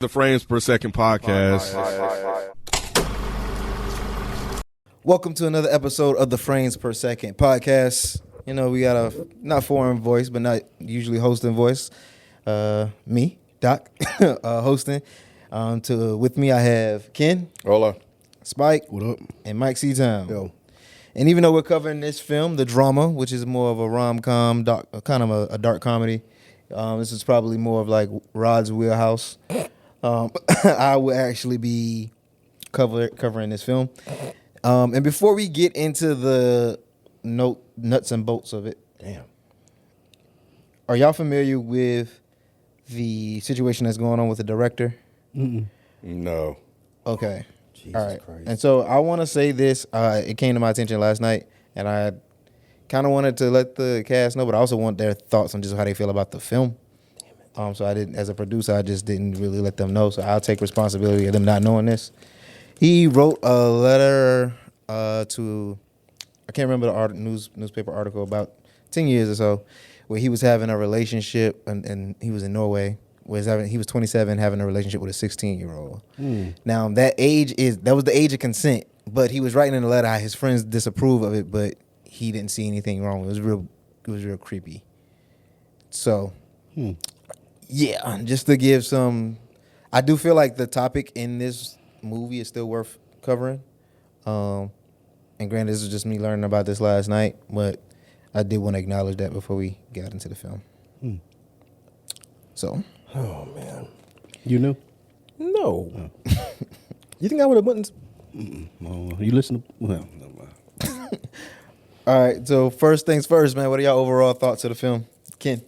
The Frames Per Second podcast. Welcome to another episode of the Frames Per Second podcast. You know, we got a not foreign voice, but not usually hosting voice. Me, Doc, hosting. With me, I have Ken. Hola. Spike. What up? And Mike C-Town. Yo. And even though we're covering this film, The Drama, which is more of a rom-com, kind of a dark comedy, this is probably more of like Rod's wheelhouse. I will actually be covering this film. And before we get into the nuts and bolts of it, are y'all familiar with the situation that's going on with the director? Mm-mm. No. Okay. Jesus all right. Christ. And so I want to say this. It came to my attention last night, and I kind of wanted to let the cast know, but I also want their thoughts on just how they feel about the film. So I didn't, as a producer, I just didn't really let them know. So I'll take responsibility of them not knowing this. He wrote a letter to, I can't remember the newspaper article, about 10 years or so, where he was having a relationship, and he was in Norway. He was 27, having a relationship with a 16-year-old. Now that was the age of consent, but he was writing in the letter how his friends disapprove of it, but he didn't see anything wrong. It was real creepy. So. Yeah, just to give some, I do feel like the topic in this movie is still worth covering. And granted, this is just me learning about this last night, but I did want to acknowledge that before we got into the film. So. Oh, man. You knew? No. Oh. You think I would have went? Well, you listen to, well, never mind. All right, so first things first, man, what are y'all overall thoughts of the film? Ken?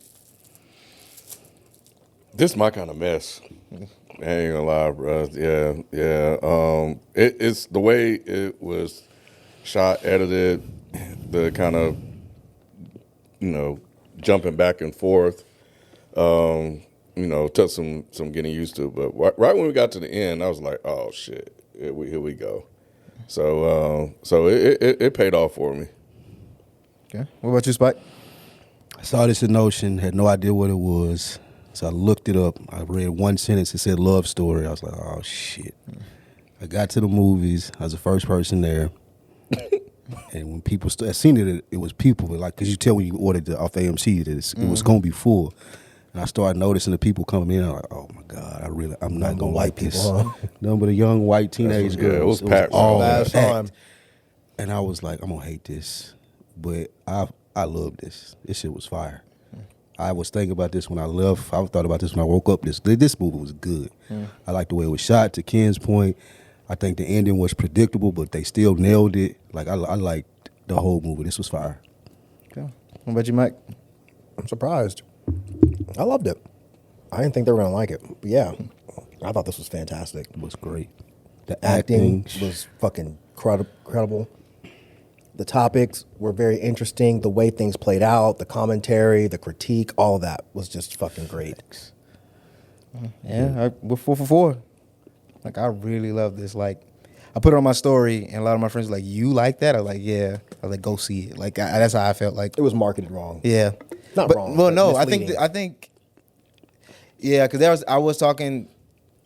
This is my kind of mess. I ain't gonna lie, bro. Yeah. It's the way it was shot, edited, the kind of, jumping back and forth. Took some getting used to. But right when we got to the end, I was like, oh shit, here we go. So it paid off for me. Okay. What about you, Spike? I saw this in Ocean, had no idea what it was. So I looked it up. I read one sentence. It said love story. I was like, oh, shit. I got to the movies. I was the first person there. And when people I seen it, it was people. Like, because you tell when you ordered it off AMC that it was going to be full. And I started noticing the people coming in. I'm like, oh, my God. I'm not going to like this. None but a young white teenage girl. Yeah, it was packed. All Last packed. And I was like, I'm going to hate this. But I love this. This shit was fire. I was thinking about this when I left. I thought about this when I woke up. This movie was good. I liked the way it was shot. To Ken's point, I think the ending was predictable, but they still nailed it. Like I liked the whole movie. This was fire. Okay. What about you, Mike? I'm surprised. I loved it. I didn't think they were going to like it. But yeah, I thought this was fantastic. It was great. The acting was fucking credible. The topics were very interesting. The way things played out, the commentary, the critique, all of that was just fucking great. Yeah, we're 4 for 4. Like, I really love this. Like, I put it on my story, and a lot of my friends were like, you like that? I was like, yeah. I was like, go see it. Like, that's how I felt. Like, It was marketed wrong. yeah. Not wrong. Well, but no, misleading. I think, yeah, because I was talking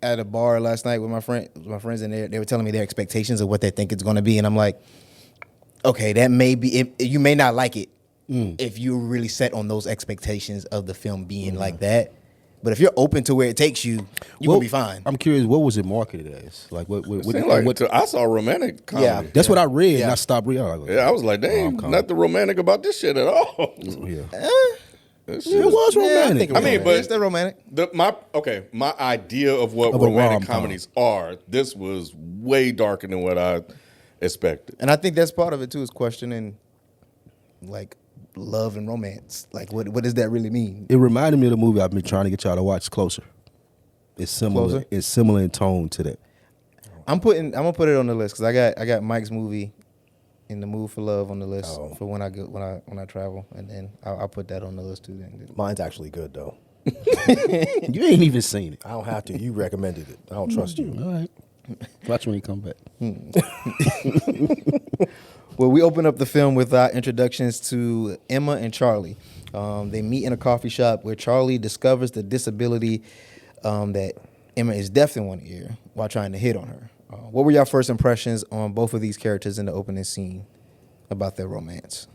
at a bar last night with my friends, and they were telling me their expectations of what they think it's going to be, and I'm like, okay, that may be, you may not like it if you're really set on those expectations of the film being like that. But if you're open to where it takes you, you're going to be fine. I'm curious, what was it marketed as? Like, I saw romantic comedy. Yeah. that's what I read, and I stopped reading. I was like, dang, nothing romantic about this shit at all. Yeah. This It shit- was romantic. I think it was mean, but it's still romantic. my idea of what Of a romantic rom-com. comedies are, this was way darker than what I expected. And I think that's part of it, too, is questioning, like, love and romance. Like, what does that really mean? It reminded me of the movie I've been trying to get y'all to watch, Closer. It's similar. Closer? It's similar in tone to that. I'm gonna put it on the list because I got Mike's movie, In the Mood for Love, on the list for when I travel, and then I'll put that on the list too. Then Mine's actually good, though. You ain't even seen it. I don't have to. You recommended it. I don't trust you. All right. Watch when he come back. Well, we open up the film with our introductions to Emma and Charlie. They meet in a coffee shop where Charlie discovers the disability that Emma is deaf in one ear while trying to hit on her. What were your first impressions on both of these characters in the opening scene about their romance?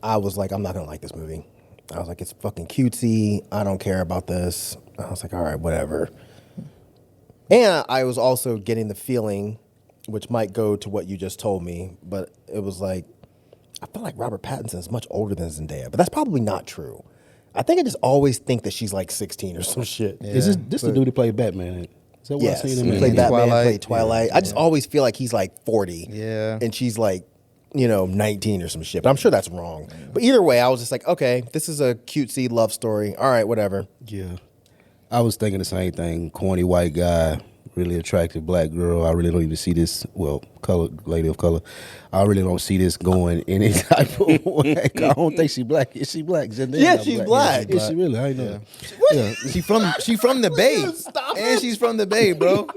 I was like, I'm not gonna like this movie. I was like, it's fucking cutesy. I don't care about this. I was like, all right, whatever. And I was also getting the feeling, which might go to what you just told me, but it was like, I feel like Robert Pattinson is much older than Zendaya, but that's probably not true. I think I just always think that she's like 16 or some shit. Yeah, Is this the dude that played Batman? Is that what Yes, I seen him he in? played Batman, Twilight. played Twilight. I just always feel like he's like 40. Yeah. And she's like, 19 or some shit. But I'm sure that's wrong. But either way, I was just like, okay, this is a cutesy love story. All right, whatever. Yeah. I was thinking the same thing. Corny white guy, really attractive black girl. I really don't even see this, lady of color. I really don't see this going any type of way. I don't think she black. Is she black? Zendaya Yeah, not she's black. Is she really? I ain't know. Yeah. She from the Bay. Stop And it. she's from the Bay, bro.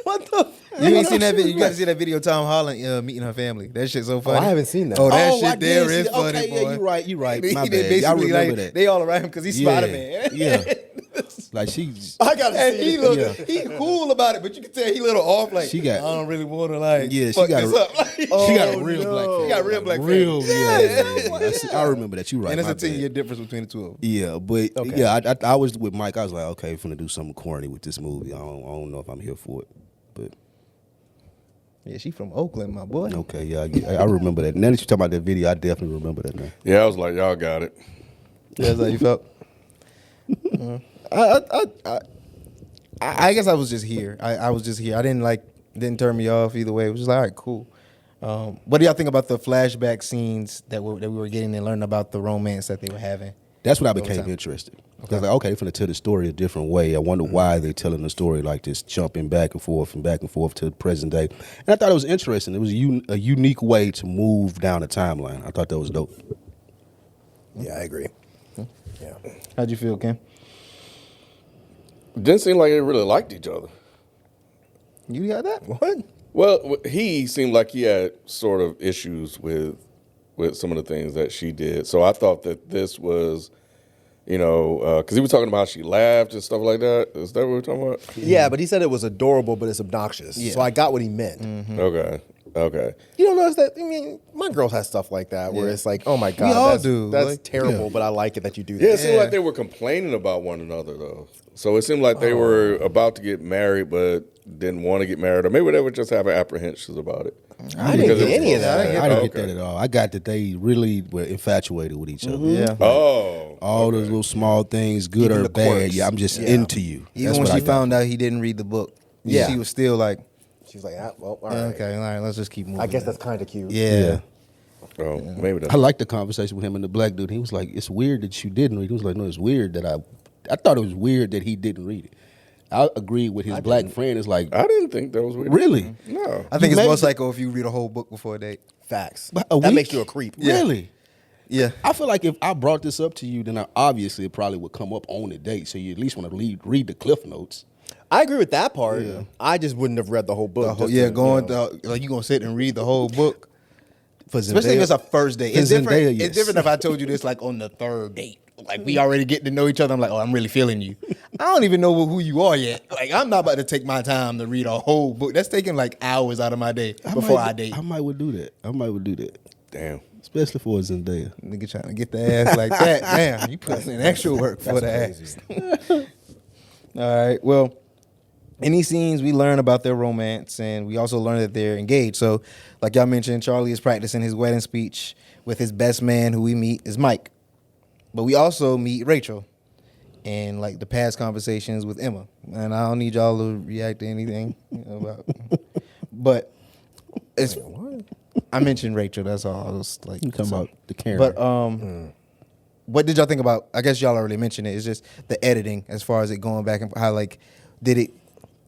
What the? You ain't seen that video? You got to see that video of Tom Holland meeting her family. That shit's so funny. I haven't seen that. Oh, that I shit did there see is that. funny, Okay, boy. yeah, you right. My They bad. basically I remember like, that. they all around him because he's Spider-Man. Yeah. Like she's. I gotta And see he it. he cool about it, but you can tell he a little off. Like She got- I don't really want to like. Yeah, she fuck got this a- up. Like, She got a real no. black face. She got real black real, face. yeah. I remember that. You right. and it's my a 10-year bad. difference between the two of them. Yeah, but Okay. yeah, I was with Mike. I was like, okay, finna do something corny with this movie. I don't know if I'm here for it, but Yeah, she from Oakland, my boy. okay, yeah, I remember that. Now that you talking about that video, I definitely remember that now. Yeah, I was like, y'all got it. That's how you felt. I guess I was just here. I was just here. I didn't turn me off either way. It was just like, all right, cool. What do y'all think about the flashback scenes that we were getting and learning about the romance that they were having? That's when I Over became time. interested. I was like, okay, they're finna tell the story a different way. I wonder why they're telling the story like this, jumping back and forth to the present day. And I thought it was interesting. It was a unique way to move down the timeline. I thought that was dope. Yeah, I agree. Yeah. How'd you feel, Ken? Didn't seem like they really liked each other. You got that? What? Well, he seemed like he had sort of issues with some of the things that she did. So I thought that this was, because he was talking about how she laughed and stuff like that. Is that what we're talking about? Yeah, but he said it was adorable, but it's obnoxious. Yeah. So I got what he meant. Okay. You don't notice that? I mean, my girl has stuff like that where it's like, oh my God, all that's, do. that's Like, terrible, but I like it that you do that. Yeah, it seemed Yeah. like they were complaining about one another, though. So it seemed like they were about to get married, but didn't want to get married. Or maybe they were just having apprehensions about it. I didn't get any of that. I didn't get Okay. that at all. I got that they really were infatuated with each other. Yeah. Oh. All those little small things, good Even or the bad. quirks. Yeah, I'm just Yeah. into you. Even That's when what she I found out he didn't read the book, Yeah. she was still like, She's like, well, all right. okay, all right, let's just keep moving. I guess then. that's kind of cute. Yeah. Oh, maybe that's I liked the conversation with him and the black dude. He was like, "It's weird that you didn't read." He was like, "No, it's weird that I thought it was weird that he didn't read it." I agreed with his black friend. It's like, I didn't think that was weird. really, No. I think You it's more made- psycho if you read a whole book before a date. Facts. But a that week? makes you a creep. really. Yeah. I feel like if I brought this up to you, then obviously it probably would come up on the date. So you at least want to read the cliff notes. I agree with that part. I just wouldn't have read the whole book. just to, going you know. like you gonna sit and read the whole book. For Especially if it's a first date. For It's different. Zendaya, yes. It's different if I told you this like on the third date. Like we already getting to know each other. I'm like, oh, I'm really feeling you. I don't even know who you are yet. Like I'm not about to take my time to read a whole book. That's taking like hours out of my day before I date. I might would do that. Damn. Especially for a Zendaya. Nigga trying to get the ass like that. Damn, you put in extra work for the ass. All right. Well, in these scenes, we learn about their romance, and we also learn that they're engaged. So, like y'all mentioned, Charlie is practicing his wedding speech with his best man, who we meet is Mike. But we also meet Rachel, and like the past conversations with Emma. And I don't need y'all to react to anything about. But it's. I mentioned Rachel. That's all. I was like, You talking about the Karen. But what did y'all think about? I guess y'all already mentioned it. It's just the editing, as far as it going back and how like did it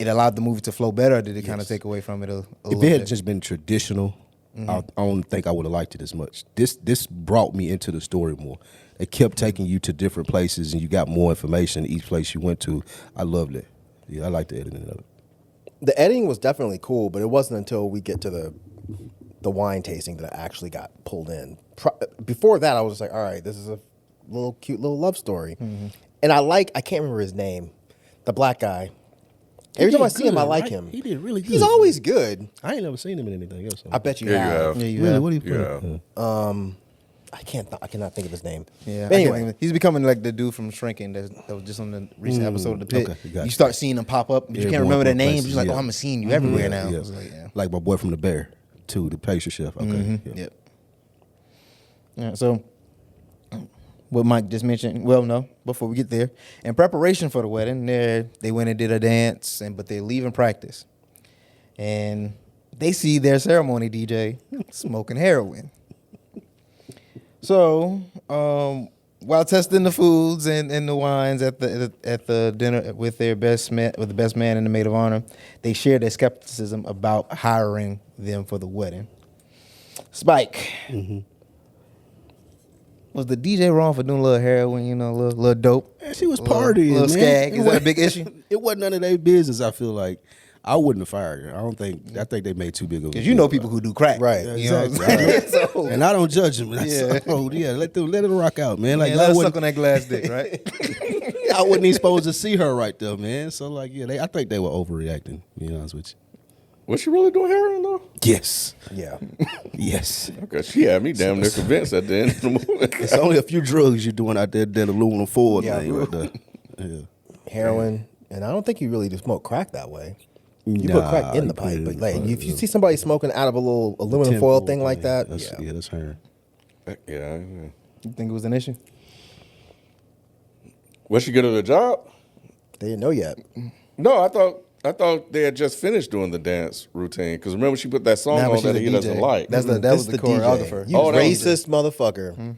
allowed the movie to flow better, or did it kind of take away from it a if little it had bit? just been traditional, I don't think I would have liked it as much. This brought me into the story more. It kept taking you to different places, and you got more information each place you went to. I loved it. Yeah, I liked the editing of it. The editing was definitely cool, but it wasn't until we get to the wine tasting that I actually got pulled in. Before that, I was just like, all right, this is a little cute little love story. And I can't remember his name, The black guy. Every time I see him, I like him. He did really good. He's always good. I ain't never seen him in anything else. I bet you Yeah, have. you have. Yeah, you Really? have. What do you Yeah. play? I cannot think of his name. Yeah. But anyway, he's becoming like the dude from Shrinking that was just on the recent episode of The Pit. okay, gotcha. You start seeing them pop up, but you Yeah, can't going remember their from names. places, You're like, yeah. oh, I'm seeing you everywhere now. Yeah. It's like, yeah. Like my boy from The Bear, too, the pastry chef. Okay. Yeah. Yep. Yeah, so what Mike just mentioned, well, no, before we get there, in preparation for the wedding, they went and did a dance, but they're leaving practice. And they see their ceremony DJ smoking heroin. So, while testing the foods and the wines at the dinner with the best man and the maid of honor, they shared their skepticism about hiring them for the wedding. Spike, was the DJ wrong for doing a little heroin, a little dope? Man, she was Little- partying, little man. skag. It Is that a wasn't- big issue? It wasn't none of their business. I feel like I wouldn't have fired her. I think they made too big of a Because you know people who do crack, Right. You know what I'm Exactly. saying? So, and I don't judge them. Yeah. So, yeah, let it rock out, man. Like man, let I us wasn't, suck on that glass dick, right? I wasn't even supposed to see her right there, man. So like, yeah, I think they were overreacting. To be honest with you. Was she really doing heroin though? Yes. yeah. Yes. Okay, she had me damn near convinced at the end of the movie. It's only a few drugs you're doing out there, that aluminum foil Yeah, thing right there. Yeah. Heroin, and I don't think you really do smoke crack that way. You Nah, put crack in the you put pipe, it in but the like pipe, if you yeah. see somebody smoking out of a little aluminum foil thing like that, That's her. Yeah. You think it was an issue? Was she good at her job? they didn't know yet. No, I thought they had just finished doing the dance routine. Because remember, she put that song Nah, but on she's that a he DJ. doesn't like. That was This the DJ. choreographer. You Oh, that was racist motherfucker.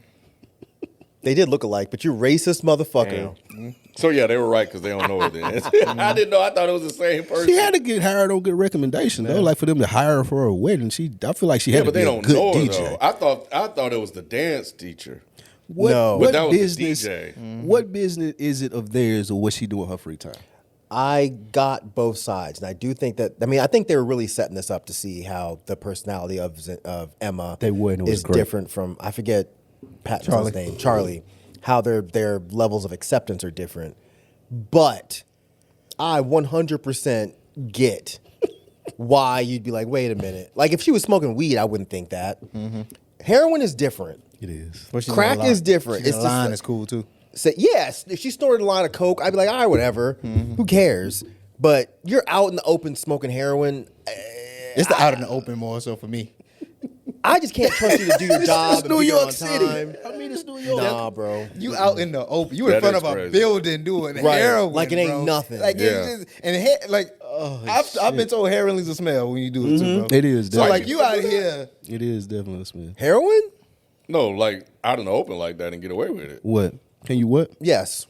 They did look alike, but you racist motherfucker. So yeah, they were right because they don't know her then. I didn't know. I thought it was the same person. She had to get hired on good recommendation though. Like for them to hire her for a wedding, I feel like she had Yeah, to but be they a don't good know her DJ. though. I thought it was the dance teacher. No. But that was the business? DJ. What business is it of theirs, or what she do in her free time? I got both sides, and I do think that. I mean, I think they were really setting this up to see how the personality of Emma They were, and it was is great. different from I forget Pattinson's name, Charlie. How their levels of acceptance are different, but I 100% get why you'd be like, wait a minute. Like if she was smoking weed, I wouldn't think that. Heroin is different. It is. But she's Crack in a line. is different. She's It's in a just line like- is cool too. Say, yes, if she snorted a line of coke, I'd be like, all right, whatever. Who cares? But you're out in the open smoking heroin. It's the out in the open more so for me. I just can't trust you to do your job. and New be there York on City. time. I mean, it's New York. Nah, bro. You out in the open. You in That front is of a crazy. building doing Right. heroin, Like it ain't bro. nothing. Like Yeah. it's just, and I've been told heroin leaves a smell when you do it too, bro. It is. So Definitely. like you out here. It is definitely a smell. Heroin? No, like out in the open like that and get away with it. What? Can you what? Yes.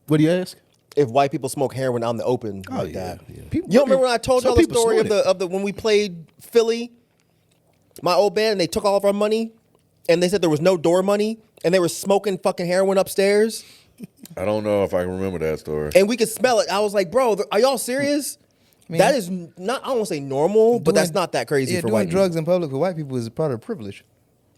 What do you ask? If white people smoke heroin out in the open like yeah, that. yeah. You don't remember when I told Some y'all the people story snort of the when we played Philly, my old band, and they took all of our money, and they said there was no door money, and they were smoking fucking heroin upstairs, I don't know if I can remember that story. and we could smell it. I was like, bro, are y'all serious? That is not, I don't want to say normal, but that's not that crazy Yeah, for doing white drugs in public for white people is part of privilege.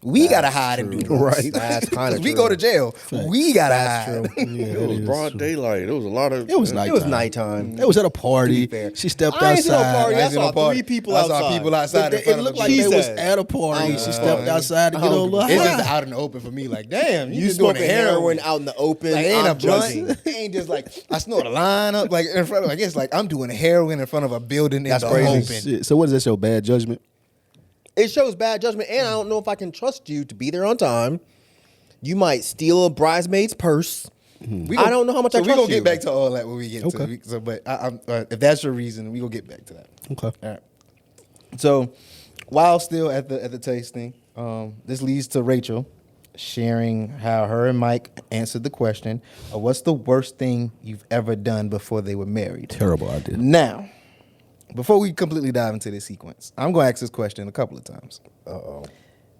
We gotta hide and do drugs. Right. That's kind Because of we go to jail. We gotta hide. Yeah, It was broad daylight. It was a lot of. It was nighttime. It was nighttime. It was at a party. To be fair. She stepped I ain't seen no outside. party. I I ain't seen saw no party. 3 people I saw outside. people outside in It front of looked the like She they was said. at a party. She stepped outside to get a little It's just high. out in the open for me. Like, damn, You just doing smoking heroin out in the open. Like, ain't I'm a blunt. judging. It ain't just like I snort a line up like in front of. I guess like I'm doing heroin in front of a building That's in the crazy. open. Shit. So what does that show? Bad judgment? It shows bad judgment, and I don't know if I can trust you to be there on time. You might steal a bridesmaid's purse. I don't know how much I So we trust gonna you. get back to all that when we get to Okay. it. So, but if that's your reason, we gonna get back to that. Okay. All right. So, while still at the tasting, this leads to Rachel sharing how her and Mike answered the question of what's the worst thing you've ever done before they were married. Terrible idea. Now, before we completely dive into this sequence, I'm gonna ask this question a couple of times.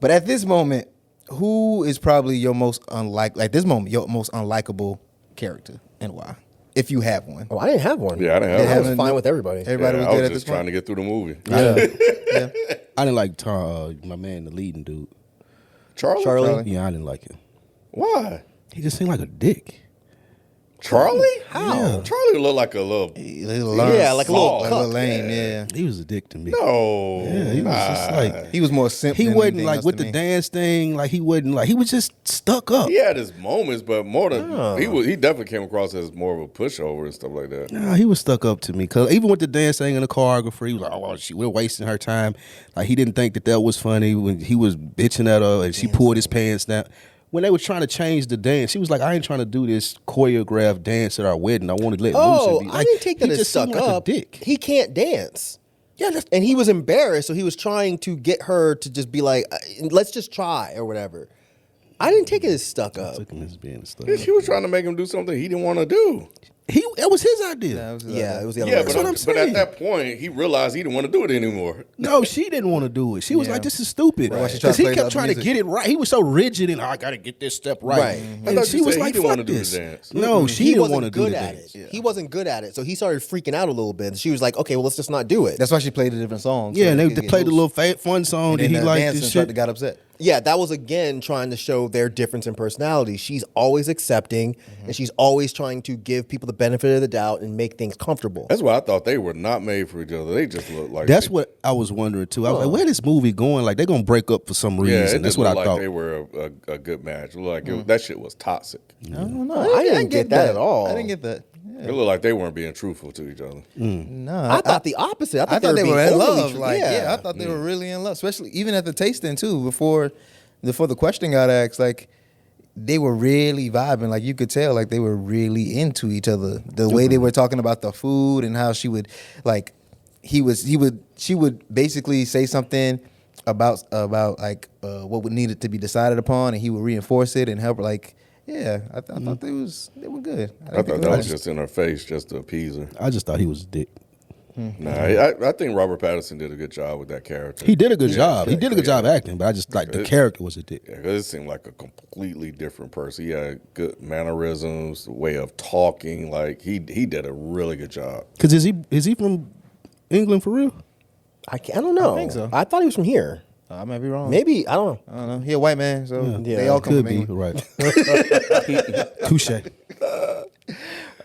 But at this moment, who is probably your most your most unlikable character and why? If you have one. Oh, I didn't have one. Yeah, I didn't have I one. was fine with everybody. Everybody Yeah, was I good was at this just trying point. to get through the movie. Yeah. I didn't like my man, the leading dude. Charlie? Charlie? Yeah, I didn't like him. Why? He just seemed like a dick. Charlie? How? Yeah. Charlie looked like a little. Yeah, like a little like a little cuck. lame. Yeah. He was a dick to me. No. Yeah, he was just like He was more simple. he wasn't like with the dance thing. Like he wasn't like he was just stuck up. He had his moments, but more than he definitely came across as more of a pushover and stuff like that. Nah, he was stuck up to me. Cause even with the dance thing and the choreographer, he was like, "Oh, well, we're wasting her time." Like he didn't think that was funny when he was bitching at her and she pulled his pants down. When they were trying to change the dance, she was like, "I ain't trying to do this choreographed dance at our wedding. I want to let loose." Oh, And be. I Like, didn't take that he as just stuck seemed like a up. dick. He can't dance. Yeah, And he was embarrassed, so he was trying to get her to just be like, let's just try or whatever. I didn't take it as stuck up. took him as being stuck. She was trying to make him do something he didn't want to do. It was his idea. Yeah, it was the other Yeah, way but, around. what I'm but saying. at that point, he realized he didn't want to do it anymore. No, she didn't want to do it. She was Yeah. like, "This is stupid." Right. She tried Because to he play kept the trying to music. get it right. He was so rigid and I got to get this step right. Right. I And thought she you was said he like, didn't wanna "Fuck do the this." dance. No, she he didn't wasn't want to do good the at dance. it. He wasn't good at it, so he started freaking out a little bit. She was like, "Okay, well, let's just not do it." That's why she played the different songs. Yeah, so and they they could get played a loose. little fun song And that then he the liked dance and instructor shit. got upset. Yeah, that was again trying to show their difference in personality. She's always accepting, and she's always trying to give people the benefit of the doubt and make things comfortable. That's why I thought they were not made for each other. They just looked like That's what I was wondering too. I was like, "Where this movie going? Like they're gonna break up for some reason." Yeah, it That's just what I looked like thought. they were a good match. It looked like that shit was toxic. I don't know. I didn't get that at all. I didn't get that. It looked like they weren't being truthful to each other. No, I thought the opposite. I I thought thought they being were in overly love. tr- Like, yeah, I thought they were really in love. Especially even at the tasting too. Before the question got asked, like they were really vibing. Like you could tell, like they were really into each other. The way they were talking about the food and how she would, like, she would basically say something about like what would needed to be decided upon, and he would reinforce it and help her. Like, yeah, I thought they were good. I thought that was just in her face, just to appease her. I just thought he was a dick. Nah, I think Robert Pattinson did a good job with that character. He did a good job. He yeah, did a good yeah. job acting, but I just like the character was a dick. Yeah, because it seemed like a completely different person. He had good mannerisms, way of talking. Like he did a really good job. Because is he from England for real? I don't know. I think so. I thought he was from here. I might be wrong. Maybe I don't know. I don't know. He a white man, so Yeah. they all come Could from be England. right. Touche.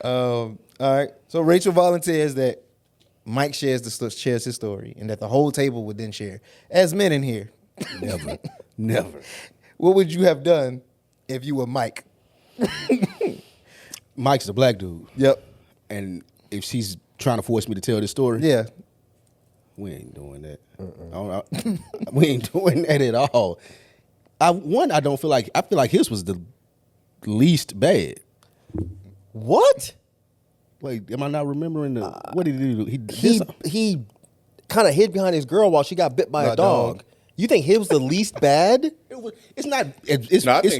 All right. So Rachel volunteers that Mike shares his story, and that the whole table would then share. As men in here, Never. what would you have done if you were Mike? Mike's the black dude, Yep. and if she's trying to force me to tell this story, Yeah. we ain't doing that. We ain't doing that at all. I don't feel like. I feel like his was the least bad. What? Wait, am I not remembering what did he do? He did something. He kind of hid behind his girl while she got bit by By a a dog. dog. You think his was the least bad? It's not. It's, No, I it's,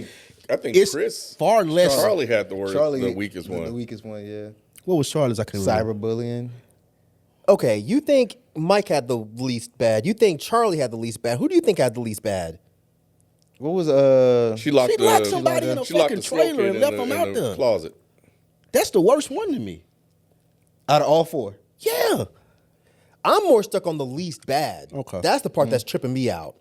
think it's Chris far less. Charlie had the weakest one. The weakest one, yeah. What was Charlie's? I can't remember. Cyberbullying. Okay, you think Mike had the least bad. You think Charlie had the least bad. Who do you think had the least bad? What was She locked, She locked somebody in a she locked fucking the smoke trailer in and left the- him in out the there. closet. That's the worst one to me. out of all four? Yeah. I'm more stuck on the least bad. Okay. That's the part that's tripping me out.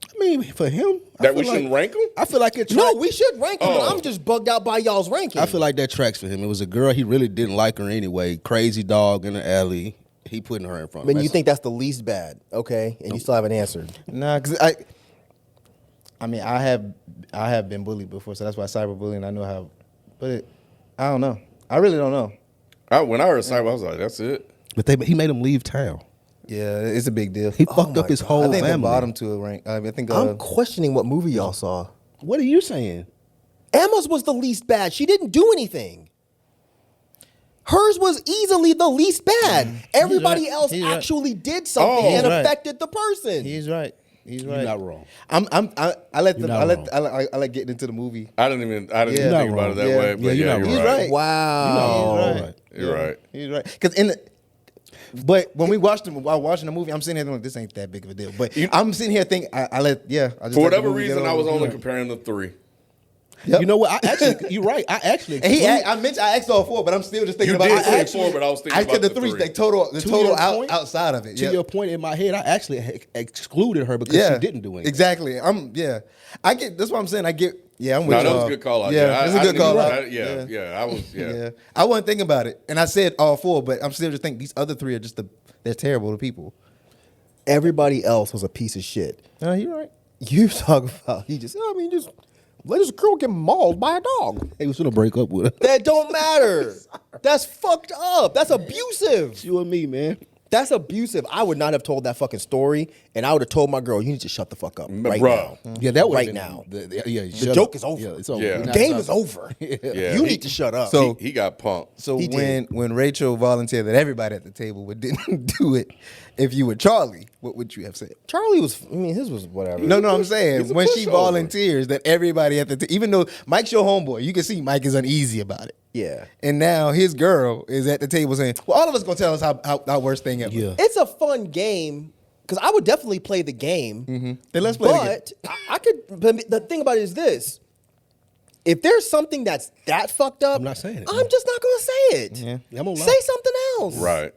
I mean, for him, I That feel we shouldn't rank him? I feel like it. No, we should rank him, but Oh. I'm just bugged out by y'all's ranking. I feel like that tracks for him. It was a girl he really didn't like her anyway. Crazy dog in the alley. He putting her in front. I mean, of you think that's the least bad, okay? And you still haven't answered. Nah, because I mean, I have been bullied before, so that's why cyberbullying. I know how, but I don't know. I really don't know. When I heard cyber, I was like, that's it. But he made him leave town. Yeah, it's a big deal. He fucked up his whole I think family. the bottom to a rank. I mean, I think I'm questioning what movie y'all saw. What are you saying? Emma's was the least bad. She didn't do anything. Hers was easily the least bad. Everybody right. else He's right. actually did something Oh, and he's right. affected the person. he's right. He's right. You're not wrong. I let You're them. not I let getting into the movie. I didn't even Yeah. think Not about it that wrong. way. Yeah. But Yeah, you're not you're wrong. right. He's Wow. right. You're right. He's right. Because but when we watched while watching the movie, I'm sitting here thinking, this ain't that big of a deal. But I'm sitting here thinking, I just For let the whatever movie get reason, I over. was only comparing the three. Yep. You know what? You're right. I actually. And I asked all four, but I'm still just thinking You about. did I say four, but I was thinking I about could the the three, three. the total To your point- outside of it. To Yep. your point in my head, I actually excluded her because she didn't do anything. Exactly. I get. That's what I'm saying. I get. Yeah, I'm with No, you. that was a good call out. Yeah, it's a I good didn't call even- out. I was. Yeah, I wasn't thinking about it, and I said all 4, but I'm still just thinking these other 3 are just they're terrible to people. Everybody else was a piece of shit. No, you're right. You talk about just let this girl get mauled by a dog. He was gonna break up with her. That don't matter. That's fucked up. That's abusive. You and me, man. That's abusive. I would not have told that fucking story, and I would have told my girl, you need to shut the fuck up right Bro. now. Yeah, that was Right now. The joke is over. Yeah, it's over. Yeah. We're The not game talking- is over. Yeah, You need to shut up. So- he got punked. So He did. when Rachel volunteered that everybody at the table didn't do it, if you were Charlie, what would you have said? Charlie was, his was whatever. No, I'm saying he's a when she pushover. volunteers that everybody at the even though Mike's your homeboy, you can see Mike is uneasy about it. Yeah. And now his girl is at the table saying, "Well, all of us gonna tell us how worst thing ever." Yeah. It's a fun game, because I would definitely play the game. Then let's play it again. But I could, but the thing about it is this. If there's something that's that fucked up, I'm not saying it. I'm just not going to say it. Yeah. I'm gonna lie. Say something else. Right.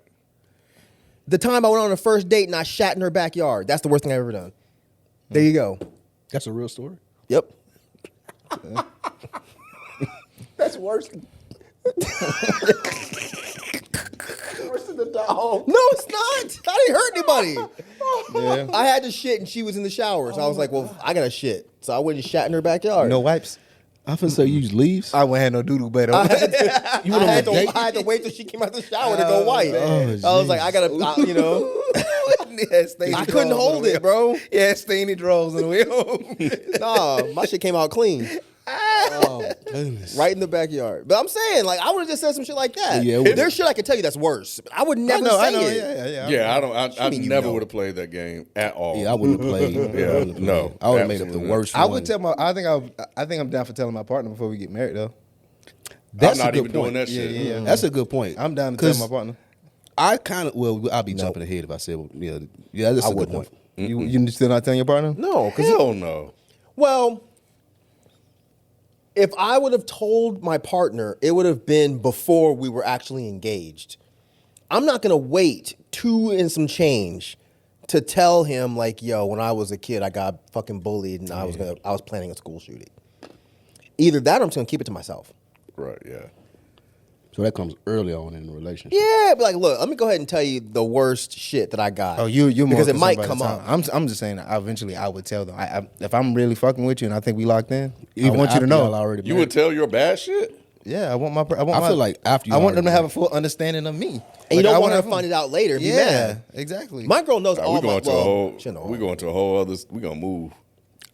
The time I went on a first date and I shat in her backyard. That's the worst thing I've ever done. There you go. That's a real story. Yep. That's worse. Worse than the dog. No, it's not. I didn't hurt anybody. Yeah. I had to shit and she was in the shower. So I was like, well, I got to shit. So I went and shat in her backyard. No wipes. I finna say you use leaves. I wouldn't have no doodle better. I had to, You went on a date? I had to wait till she came out the shower to go white. man. I was like, I gotta, I couldn't hold it, bro. Yeah, stainy drawers on the way home. Nah, my shit came out clean. Oh goodness. Right in the backyard. But I'm saying, like, I would have just said some shit like that. Yeah, it would- There's shit I could tell you that's worse. But I would never I say know. it. Yeah. I mean you never know? would have played that game at all. Yeah, I wouldn't have played. Yeah, no, I would have made up the absolutely worst. I one. would tell my. I think I'm down for telling my partner before we get married, though. That's I'm not a good even doing point. that shit. Yeah. That's a good point. I'm down to tell 'Cause my partner. I kind of I'll be jumping ahead if I said yeah. That's a good point. You still not telling your partner? No, because Hell no. well, if I would have told my partner, it would have been before we were actually engaged. I'm not gonna wait 2 and some change to tell him like, yo, when I was a kid, I got fucking bullied and I was planning a school shooting. Either that or I'm just gonna keep it to myself. Right. Yeah. So that comes early on in the relationship. Yeah, but like, look, let me go ahead and tell you the worst shit that I got. Oh, you're more because it concerned might by the come time. up. I'm just saying that eventually I would tell them. If I'm really fucking with you and I think we locked in, Even I want you to after y'all know. already You married. would tell your bad shit? Yeah, I want my. I feel like after you I want them to already have a full understanding of me. And you don't I want her want to find it out later and be Yeah, mad. exactly. My girl knows all We're going my to a whole. she know all. We're going to a whole other. We're gonna move.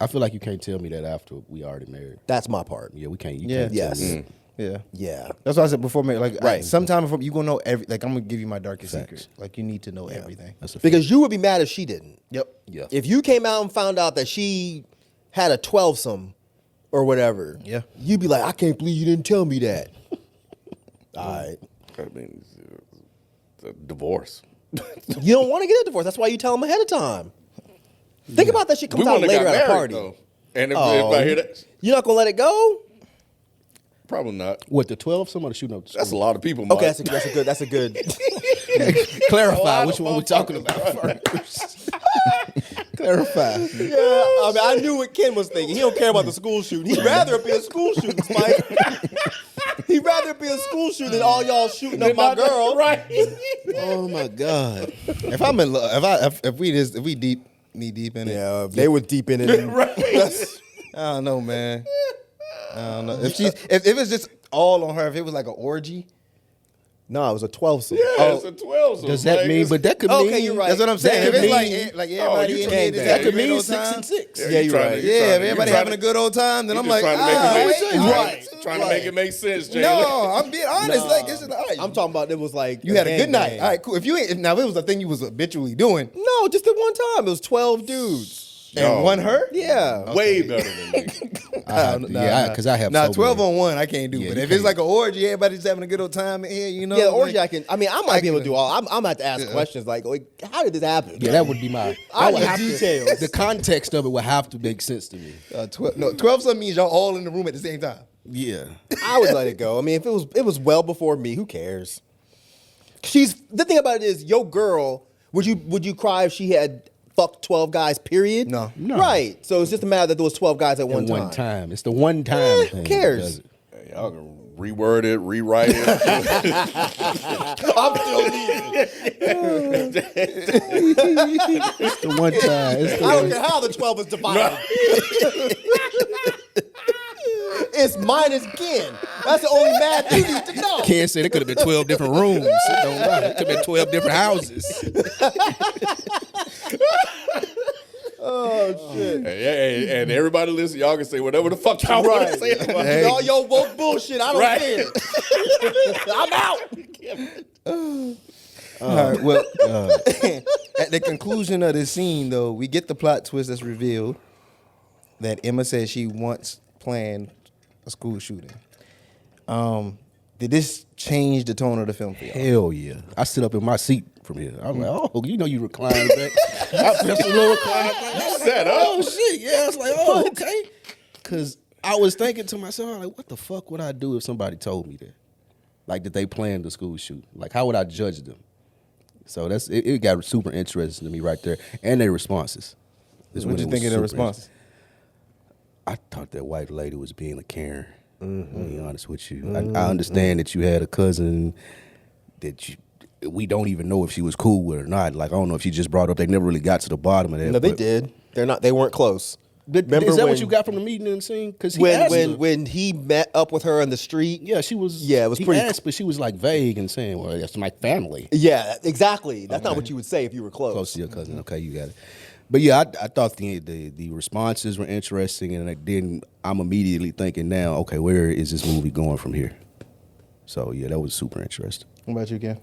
I feel like you can't tell me that after we already married. That's my part. Yeah, we can't. You Yeah. can't tell Yes. me. Yeah. Yeah. That's why I said before marriage. Like, Right. sometime before you gonna know every. Like, I'm gonna give you my darkest Facts. secret. Like, you need to know everything. That's a Because you would be mad if she didn't. Yep. yeah. If you came out and found out that she had a 12-some or whatever, Yeah. you'd be like, I can't believe you didn't tell me that. All right. I mean, it's a divorce. You don't want to get a divorce. That's why you tell them ahead of time. Think about that shit comes out wouldn't later have got at a married, party. though. And if Oh, I hear that, you're not going to let it go? probably not. What, the 12? Somebody shooting up the That's a school? lot of people. Okay, Mike. that's a good. Clarify which one we're talking about first. Clarify. Yeah, I mean, I knew what Ken was thinking. He don't care about the school shooting. He'd rather it be a school shooting, Spike. He'd rather it be a school shooting than all y'all shooting up my girl. Right. Oh my God. If I'm in love, if we deep knee deep in it, Yeah, they were deep in it. Right. I don't know, man. I don't know. If it's just all on her, if it was like an orgy. No, it was a 12-some. Yeah, it's a 12. So Does that like, mean? it's- But that could mean. Okay, you're right. That's what I'm saying. That If it's could like mean- everybody you in trying here to- just that having could a great mean old 6 time. and 6. Yeah, you're right. Yeah, if everybody having a good old time, then I'm like, trying to make it make Right. Trying to make it make sense, Jay. No, I'm being honest. Nah. Like, it's all right. I'm talking about it was like You had a good night. gangbang. All right, cool. If you ain't, now if it was a thing you was habitually doing, No, just the one time. It was 12 dudes. and one her, Yeah. Way better than me. Because I have. Nah, so 12 many. on one, I can't do. Yeah, but you if it's can't. like an orgy, everybody's having a good old time in here, you know. Yeah, the like- orgy I might be able to do all. I'm gonna have to ask Yeah. questions like, how did this happen? Yeah, that would be my. I would need have to- details. The context of it would have to make sense to me. 12 something means y'all all in the room at the same time. Yeah. I would let it go. I mean, if it was well before me, who cares? The thing about it is, your girl, would you cry if she had fucked 12 guys, period? No. Right. So it's just a matter that there was 12 guys at one time. It's the one time thing. Who cares? Hey, y'all can reword it, rewrite it. I'm still leaving. It's the one time. It's the I don't one. care how the 12 is divided. It's minus Ken. That's the only math you need to know. Can't say it could have been 12 different rooms. It don't matter. It could have been 12 different houses. Oh, shit. Hey, and everybody listen, y'all can say whatever the fuck y'all want to say about it. All your woke bullshit, I don't Right. care. I'm out. All right. Well, at the conclusion of this scene, though, we get the plot twist that's revealed that Emma says she once planned a school shooting. Did this change the tone of the film for y'all? Hell yeah. I sit up in my seat from here. I'm like, oh, you know you recline back. I press a little recline back. You set up. Oh, shit. Yeah, I was like, oh, okay. Because I was thinking to myself, I'm like, what the fuck would I do if somebody told me that? Like, that they planned the school shoot. Like, how would I judge them? So it got super interesting to me right there. And their responses. What did you think of their response? I thought that white lady was being a Karen. To be honest with you. I understand that you had a cousin that we don't even know if she was cool with or not. Like, I don't know if she just brought up. They never really got to the bottom of that. No, they did. They weren't close. Remember is that when, what you got from the meeting and scene? Because when he met up with her on the street? yeah, she was. Yeah, it was he pretty. asked, but she was like vague and saying, "Well, that's my family." Yeah, exactly. That's not what you would say if you were close. Close to your cousin. Okay, you got it. But yeah, I thought the responses were interesting, and then I'm immediately thinking now, okay, where is this movie going from here? So yeah, that was super interesting. What about you, Ken?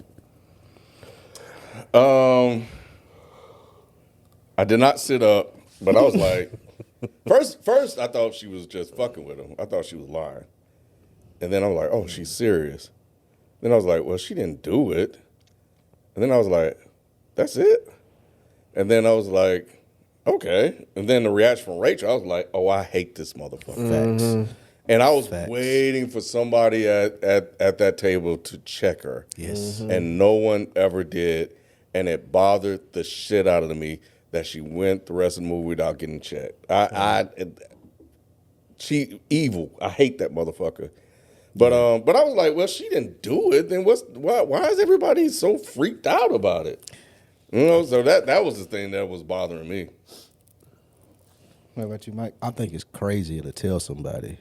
I did not sit up, but I was like, first I thought she was just fucking with him. I thought she was lying. And then I was like, oh, she's serious. Then I was like, well, she didn't do it. And then I was like, that's it? And then I was like, okay. And then the reaction from Rachel, I was like, oh, I hate this motherfucker. Facts. And I was Facts. waiting for somebody at that table to check her. Yes. And no one ever did. And it bothered the shit out of me that she went the rest of the movie without getting checked. She evil. I hate that motherfucker. But I was like, well, she didn't do it. Then why is everybody so freaked out about it? You know, so that was the thing that was bothering me. What about you, Mike? I think it's crazy to tell somebody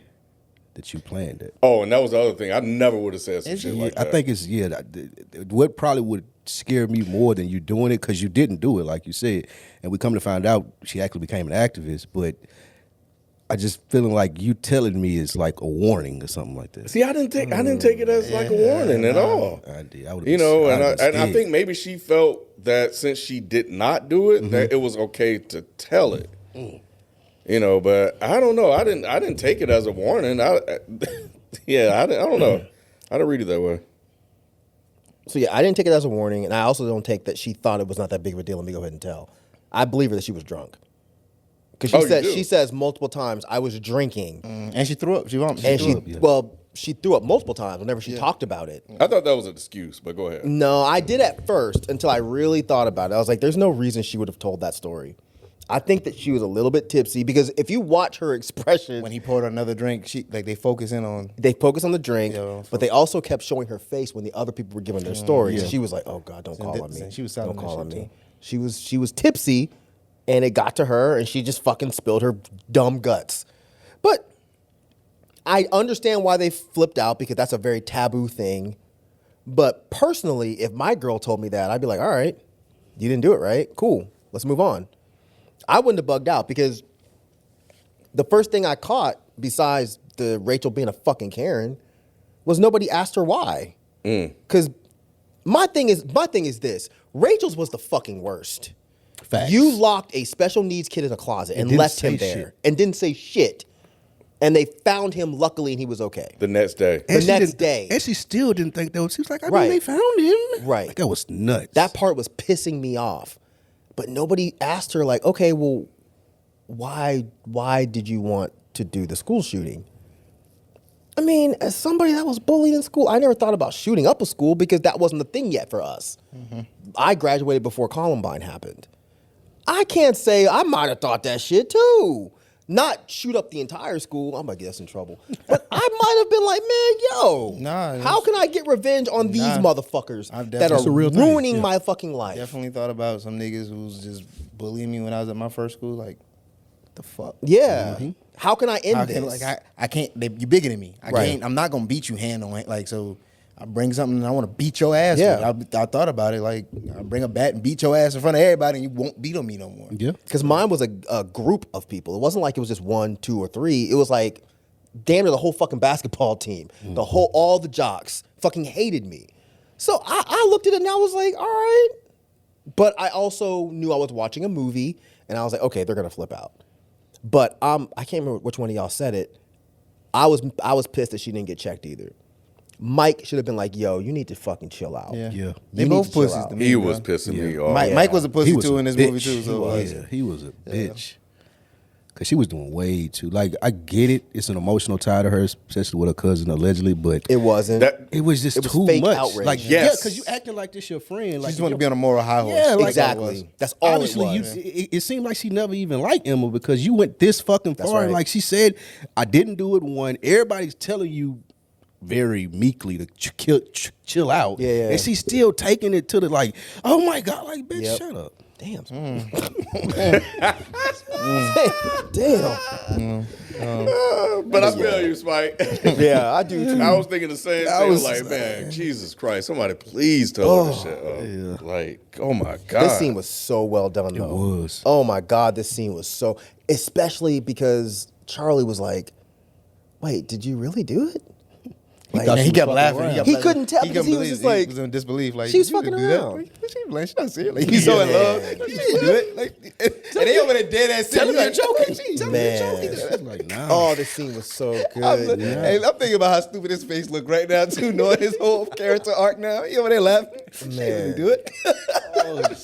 that you planned it. Oh, and that was the other thing. I never would have said some shit like that. I think it's what probably would scare me more than you doing it, because you didn't do it, like you said, and we come to find out she actually became an activist. But I just feeling like you telling me is like a warning or something like that. See, I didn't take it as like a warning at all. I did. I You know, and I think maybe she felt that since she did not do it, that it was okay to tell it. You know, but I don't know. I didn't take it as a warning. I don't know. I don't read it that way. So yeah, I didn't take it as a warning, and I also don't take that she thought it was not that big of a deal. Let me go ahead and tell. I believe her that she was drunk. Because she says multiple times, I was drinking. And she threw up. She threw up multiple times whenever she talked about it. I thought that was an excuse, but go ahead. No, I did at first until I really thought about it. I was like, there's no reason she would have told that story. I think that she was a little bit tipsy, because if you watch her expression when he poured another drink, they focus in on. They focus on the drink, Yeah, but they also kept showing her face when the other people were giving their stories. yeah. She was like, "Oh God, don't call on me." She was don't silent call that on shit, me. too. She was tipsy, and it got to her, and she just fucking spilled her dumb guts. But I understand why they flipped out, because that's a very taboo thing. But personally, if my girl told me that, I'd be like, "All right, you didn't do it, right? Cool, let's move on." I wouldn't have bugged out, because the first thing I caught, besides the Rachel being a fucking Karen, was nobody asked her why. Because my thing is this: Rachel's was the fucking worst. Facts. You locked a special needs kid in a closet and didn't left him say there shit. and didn't say shit. And they found him, luckily, and he was okay. The next day. The next day. And she still didn't think that was. She was like, I Right. mean, they found him. Right. Like, that was nuts. That part was pissing me off. But nobody asked her, like, okay, well, why did you want to do the school shooting? I mean, as somebody that was bullied in school, I never thought about shooting up a school, because that wasn't the thing yet for us. I graduated before Columbine happened. I can't say I might have thought that shit too. Not shoot up the entire school. I might get us in trouble. But I might have been like, man, yo, how can I get revenge on these motherfuckers that are ruining my fucking life? Definitely thought about some niggas who's just bullying me when I was at my first school. Like, the fuck? Yeah. How can I end this? Like, I can't. You bigger than me. I can't. I'm not gonna beat you hand on hand. Like, so I bring something and I want to beat your ass. Yeah. I thought about it. Like, I bring a bat and beat your ass in front of everybody, and you won't beat on me no more. Yeah. Because mine was a group of people. It wasn't like it was just 1, 2, or 3. It was like damn near the whole fucking basketball team. All the jocks fucking hated me. So I looked at it and I was like, all right. But I also knew I was watching a movie, and I was like, okay, they're gonna flip out. But I can't remember which one of y'all said it. I was pissed that she didn't get checked either. Mike should have been like, yo, you need to fucking chill out. Yeah. They both pussies to me. He was pissing me off. Mike was a pussy too in this movie bitch. too. So He was a bitch. Cause she was doing way too. Like, I get it. It's an emotional tie to her, especially with her cousin allegedly. But It wasn't. it was just too fake much. outrage. Like, Yes. because you acting like this your friend. she Like, just want to be on a moral high horse. Yeah, like, Exactly. That's all obviously, it was. it seemed like she never even liked Emma because you went this fucking far. right. Like she said, I didn't do it. One, everybody's telling you very meekly to chill out. Yeah. And she's still taking it to the like, oh my God, like, bitch, Yep. shut up. Damn. Damn. But I feel you, Spike. Yeah, I do too. I was thinking the same thing. Like, man, Jesus Christ, somebody please tell her this shit up. Like, oh my God. This scene was so well done, though. It was. Oh my God, this scene was so, especially because Charlie was like, "Wait, did you really do it?" Like, And he kept laughing. He couldn't tell because he was just like, he was in disbelief. Like, she was you didn't fucking do that? around. Like, she playing. She not serious. Like, he's so in love. She didn't do it. Like, and they over there dead ass. Tell him you're joking. Man. Like, nah. oh, this scene was so good. Hey, I'm thinking about how stupid his face look right now too, knowing his whole character arc now. He over there laughing. She didn't do it.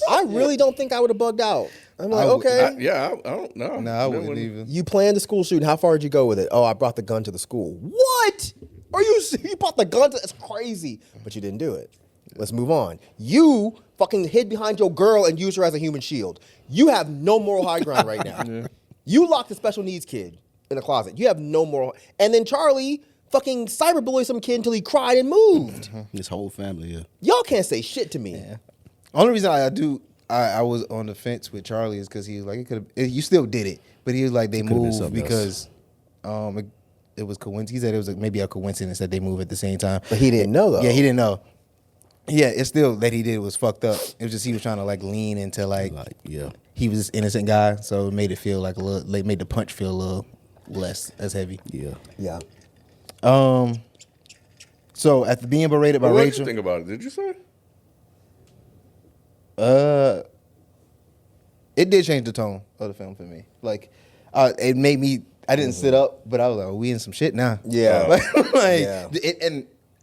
I really don't think I would have bugged out. I'm like, okay. I don't know. No, I wouldn't even. You planned the school shooting. How far did you go with it? Oh, I brought the gun to the school. What? Are you brought the gun to? That's crazy. But you didn't do it. Let's move on. You fucking hid behind your girl and used her as a human shield. You have no moral high ground right now. You locked the special needs kid in a closet. You have no moral. And then Charlie fucking cyberbullied some kid until he cried and moved. His whole family, yeah. Y'all can't say shit to me. Only reason I was on the fence with Charlie is because he was like, you still did it, but he was like, they moved because it was coincidence. He said it was maybe a coincidence that they moved at the same time. But he didn't know, though. Yeah, he didn't know. Yeah, it's still that he did was fucked up. It was just he was trying to like lean into like yeah. he was this innocent guy, so it made it feel like a little. Like, made the punch feel a little less as heavy. Yeah. Yeah. So after being berated by What did Rachel, you think about it? Did you say? it did change the tone of the film for me. Like, it made me. I didn't sit up, but I was like, we in some shit now. Yeah.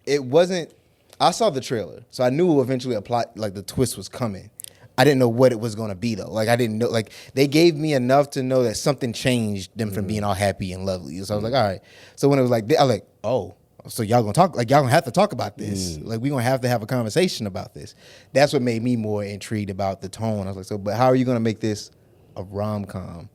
It wasn't. I saw the trailer, so I knew eventually a plot, like the twist was coming. I didn't know what it was going to be though. Like, I didn't know. Like, they gave me enough to know that something changed them from being all happy and lovely. So I was like, all right. So when it was like, I was like, oh, so y'all gonna talk? Like, y'all gonna have to talk about this. Like, we gonna have to have a conversation about this. That's what made me more intrigued about the tone. I was like, so, but how are you gonna make this a rom-com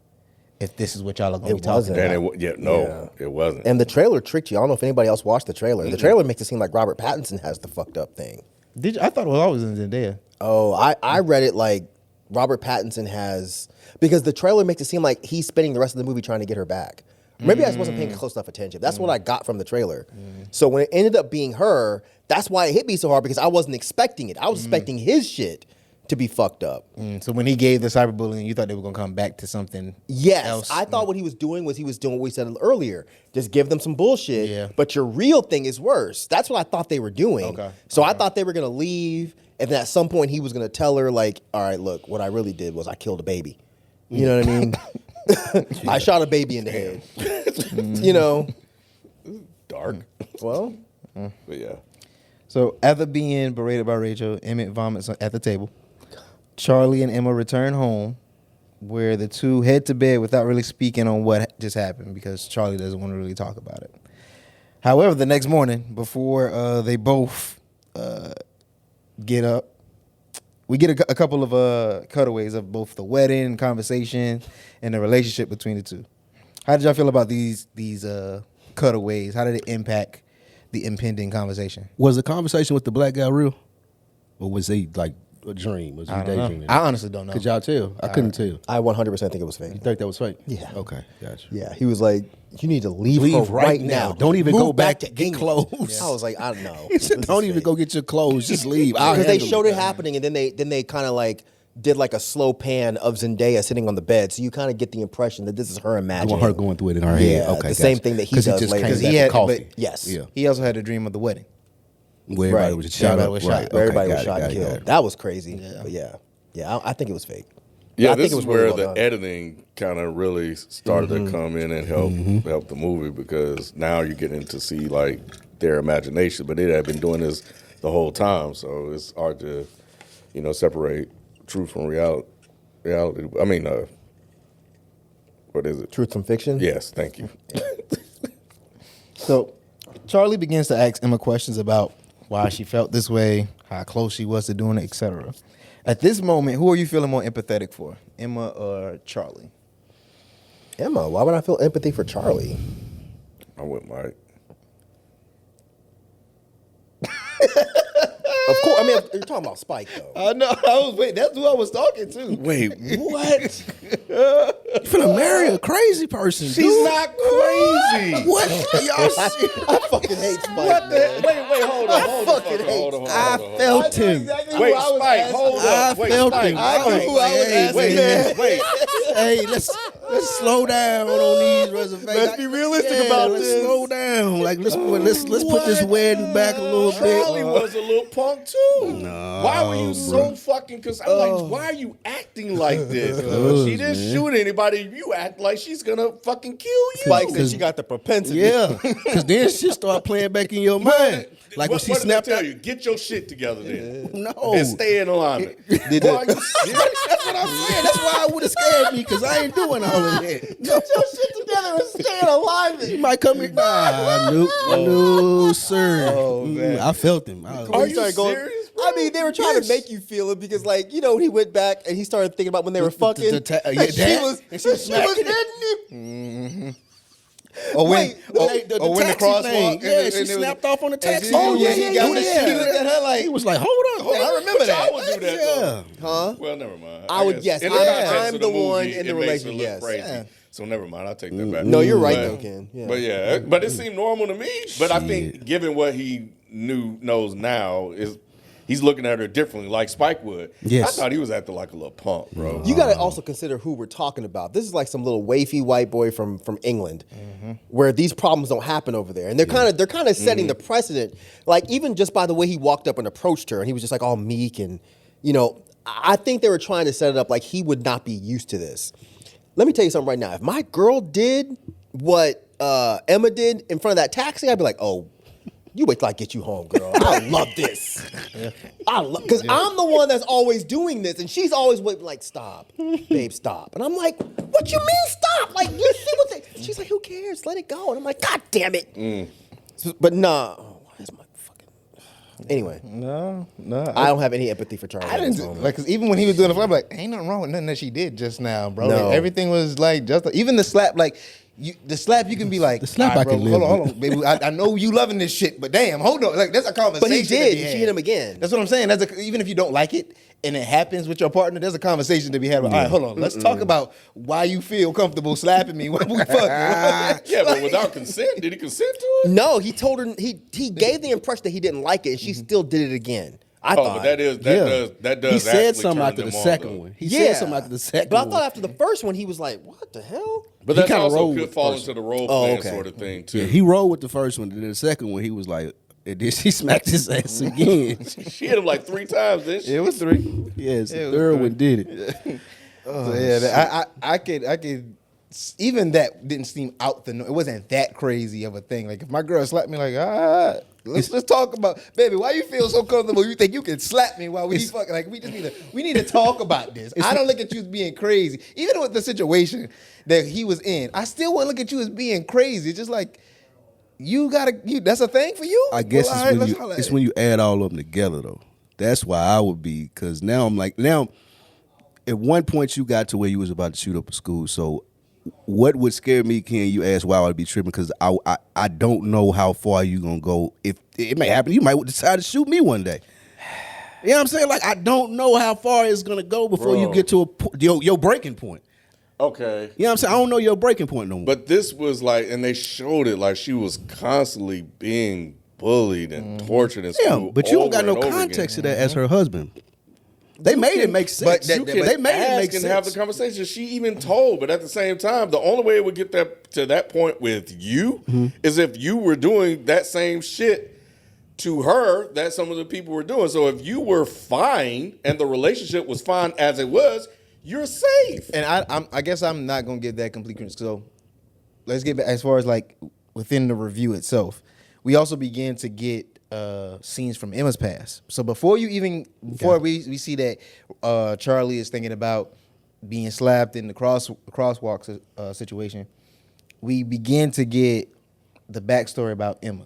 if this is what y'all are gonna be talking about? And it wasn't. And the trailer tricked you. I don't know if anybody else watched the trailer. The trailer makes it seem like Robert Pattinson has the fucked up thing. Did you? I thought it was always in Zendaya. Oh, I read it like Robert Pattinson has, because the trailer makes it seem like he's spending the rest of the movie trying to get her back. Maybe I just wasn't paying close enough attention. That's what I got from the trailer. So when it ended up being her, that's why it hit me so hard, because I wasn't expecting it. I was expecting his shit to be fucked up. So when he gave the cyberbullying, you thought they were gonna come back to something else? I thought what he was doing what we said earlier. Just give them some bullshit, Yeah. but your real thing is worse. That's what I thought they were doing. Okay. So I thought they were going to leave, and then at some point he was going to tell her, like, all right, look, what I really did was I killed a baby. You know what I mean? I shot a baby in the head. You know? Dark. Well. But yeah. So after being berated by Rachel, Emmett vomits at the table. Charlie and Emma return home, where the two head to bed without really speaking on what just happened, because Charlie doesn't want to really talk about it. However, the next morning, before they both get up, we get a couple of cutaways of both the wedding conversation and the relationship between the two. How did y'all feel about these cutaways? How did it impact the impending conversation? Was the conversation with the black guy real, or was he like a dream? Was he daydreaming? I honestly don't know. Could y'all tell? I couldn't tell. I 100% think it was fake. You think that was fake? Yeah. Okay, gotcha. Yeah, he was like, "You need to leave her right now. now. Don't even Move go back to get England." clothes. I was like, I don't know. He said, "Don't even go get your clothes. Just leave." I'll Because they handle showed it happening, and then they kind of like did like a slow pan of Zendaya sitting on the bed, so you kind of get the impression that this is her I imagining. want her going through it in her head. Yeah, Okay, the same thing that he does later. Because Because he had coffee. but Yes. Yeah. he also had a dream of the wedding. Where everybody Right. was shot Everybody up. was shot. Right. Where everybody Okay, was shot and got it. killed. That was crazy. But yeah, I think it was fake. Yeah, I think this it was is really where well the done. editing kind of really started to come in and help the movie, because now you're getting to see like their imagination, but they had been doing this the whole time, so it's hard to separate truth from reality. I mean, what is it? Truth from fiction. Yes, thank you. So Charlie begins to ask Emma questions about why she felt this way, how close she was to doing it, etc. At this moment, who are you feeling more empathetic for, Emma or Charlie? Emma, why would I feel empathy for Charlie? I went Mike. Of course. I mean, you're talking about Spike though. I know. That's who I was talking to. Wait, what? You finna marry a crazy person. She's dude. not crazy. What? Y'all see? I fucking hate Spike. What the? Wait, hold on. Hold on. I felt him. Wait, Spike, hold I up. Wait, felt Spike. him. I know who I was asking. Wait. Hey, let's slow down on these reservations. Let's be realistic about let's this. slow down. Like let's put this wedding back a little Charlie bit. was a little punk too. No, why were you so fucking? Because I'm like, why are you acting like this? She didn't shoot anybody. You act like she's gonna fucking kill you. Spike said she got the propensity. Yeah, because then shit start playing back in your mind. Like when what she did they snapped tell out. you? Get your shit together then. No, And stay in alignment. Boy, are you serious? That's what I'm saying. That's why it would have scared me, because I ain't doing all of that. Get your shit together and stay in alignment. You might come here. Nah, no, sir. Oh, man. I felt him. Are you serious, bro? I mean, they were trying to make you feel it because, like, when he went back and he started thinking about when they were fucking. yeah, and she that. was smacking hitting him. Or when, the or when the taxi crosswalk. thing. Yeah, she snapped off on the taxi. Oh, yeah, yeah, he got yeah. He looked at her like, He was like, hold up. I remember that. I would do that though. Huh? Well, never mind. I would- guess. yes, In I'm- context I'm of the movie, one in the it makes it relation, look yes. crazy. Yeah. So never mind. I'll take that back. No, you're right, But- though, Ken. Yeah. But yeah, but it seemed normal to me. But I think, given what he knows now, is he's looking at her differently, like Spike would. Yes. I thought he was acting like a little punk, bro. You got to also consider who we're talking about. This is like some little wafy white boy from England, where these problems don't happen over there, and they're kind of setting the precedent. Like even just by the way he walked up and approached her, and he was just like all meek, and I think they were trying to set it up like he would not be used to this. Let me tell you something right now. If my girl did what Emma did in front of that taxi, I'd be like, oh. You wait till I get you home, girl. I love this. Because I'm the one that's always doing this, and she's always like, stop, babe, stop. And I'm like, what you mean stop? Like, you see what they... She's like, who cares? Let it go. And I'm like, God damn it. But nah. Oh, why is my fucking... Anyway. no. I don't have any empathy for Charlie. I didn't like, cause even when he was doing the flap, I'm like, ain't nothing wrong with nothing that she did just now, bro. No. Like, everything was like even the slap, like the slap, you can be like, The slap "All right, I can bro, live hold with." on, baby. I know you loving this shit, but damn, hold on, like that's a conversation. But he to did. be She had. hit him again. That's what I'm saying. Even if you don't like it and it happens with your partner, there's a conversation to be had. All right, hold on, let's talk about why you feel comfortable slapping me when we fucking. Yeah, but without consent, did he consent to it? No, he told her... He gave the impression that he didn't like it, and she still did it again. I Oh, thought. but that does. He said actually something turn after the them on, second though. one. He said something after the second But I one. thought after the first one, he was like, what the hell? But He that's kinda also rolled could with fall first into the role Oh, playing okay. sort of thing too. Yeah, he rolled with the first one, and then the second one, he was like, and then she smacked his ass again. She hit him like 3 times, didn't she? It was 3. Yes, It the was third good. one did it. So yeah, I could. Even that didn't seem out the. It wasn't that crazy of a thing. Like if my girl slapped me, like let's talk about, baby. Why you feel so comfortable? You think you can slap me while we fucking? Like we need to talk about this. I don't look at you as being crazy, even with the situation that he was in. I still wouldn't look at you as being crazy. It's just like you gotta. That's a thing for you. I guess Well, all right, let's it's holla at it's it. when you add all of them together, though. That's why I would be, because now I'm like, now, at one point you got to where you was about to shoot up a school. So what would scare me, Ken, you ask why I would be tripping, because I don't know how far you going to go. If it may happen, you might decide to shoot me one day. You know what I'm saying? Like, I don't know how far it's going to go before you get to your breaking point. Okay. You know what I'm saying? I don't know your breaking point no more. But this was like, and they showed it like she was constantly being bullied and tortured in school. Yeah, but you don't got no over and over context again. to that as her husband. They made it make sense. They made it make sense. Have the conversation. She even told, but at the same time, the only way it would get to that point with you is if you were doing that same shit to her that some of the people were doing. So if you were fine and the relationship was fine as it was, you're safe. And I guess I'm not gonna give that complete credence. So let's get back as far as like within the review itself. We also began to get scenes from Emma's past. So before we see that Charlie is thinking about being slapped in the crosswalk situation, we begin to get the backstory about Emma.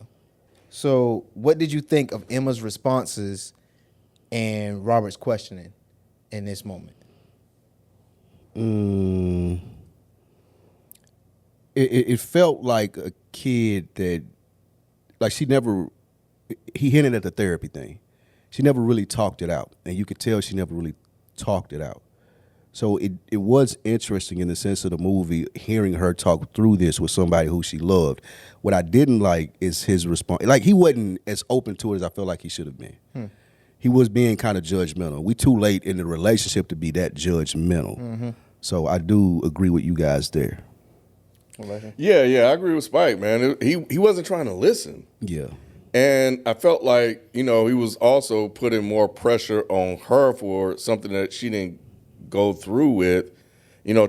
So what did you think of Emma's responses and Robert's questioning in this moment? It felt like a kid that, like, he hinted at the therapy thing. She never really talked it out, and you could tell she never really talked it out. So it was interesting in the sense of the movie, hearing her talk through this with somebody who she loved. What I didn't like is his response. Like, he wasn't as open to it as I felt like he should have been. He was being kind of judgmental. We too late in the relationship to be that judgmental. So I do agree with you guys there. Yeah, I agree with Spike, man. He wasn't trying to listen. Yeah. And I felt like, he was also putting more pressure on her for something that she didn't go through with,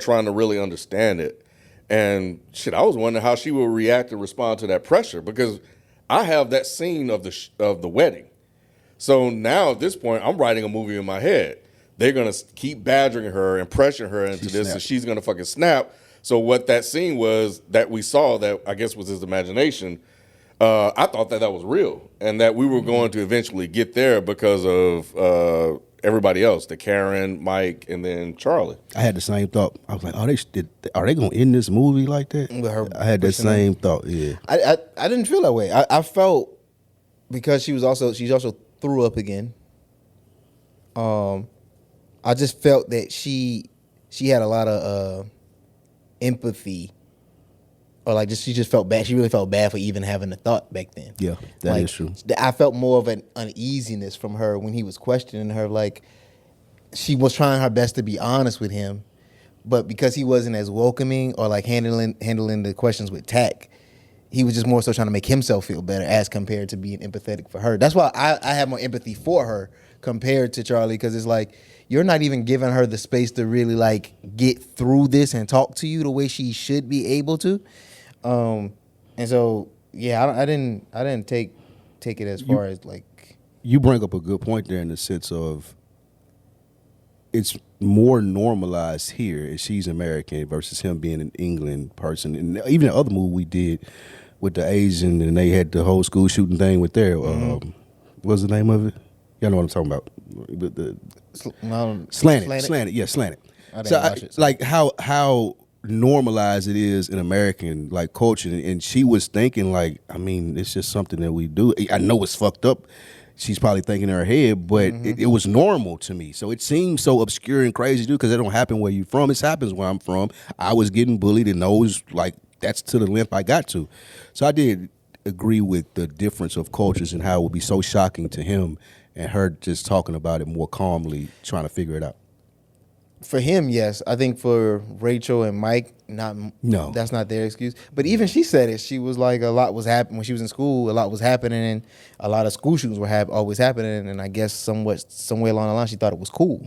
trying to really understand it. And shit, I was wondering how she would react and respond to that pressure, because I have that scene of the wedding. So now at this point, I'm writing a movie in my head. They're going to keep badgering her and pressuring her into this, and she's going to fucking snap. So what that scene was that we saw, that I guess was his imagination, I thought that was real, and that we were going to eventually get there because of everybody else, the Karen, Mike, and then Charlie. I had the same thought. I was like, are they going to end this movie like that? I had that same thought, yeah. I didn't feel that way. I felt, because she's also threw up again. I just felt that she had a lot of empathy, or like she just felt bad. She really felt bad for even having the thought back then. Yeah, that is true. I felt more of an uneasiness from her when he was questioning her. Like, she was trying her best to be honest with him, but because he wasn't as welcoming or like handling the questions with tact, he was just more so trying to make himself feel better as compared to being empathetic for her. That's why I have more empathy for her compared to Charlie, because it's like, you're not even giving her the space to really like get through this and talk to you the way she should be able to. And so, yeah, I didn't take it as far as like. You bring up a good point there in the sense of it's more normalized here if she's American versus him being an England person. And even the other movie we did with the Asian, and they had the whole school shooting thing with their, what's the name of it? Y'all know what I'm talking about. Slanted. Yeah, Slanted. Like how normalized it is in American like culture, and she was thinking like, I mean, it's just something that we do. I know it's fucked up. She's probably thinking in her head, but it was normal to me. So it seems so obscure and crazy, dude, because it don't happen where you're from. It happens where I'm from. I was getting bullied, and those like that's to the length I got to. So I did agree with the difference of cultures and how it would be so shocking to him, and her just talking about it more calmly, trying to figure it out. For him, yes. I think for Rachel and Mike, no, that's not their excuse. But even she said it. She was like, a lot was happening when she was in school. A lot was happening, and a lot of school shootings were always happening. And I guess somewhere along the line, she thought it was cool.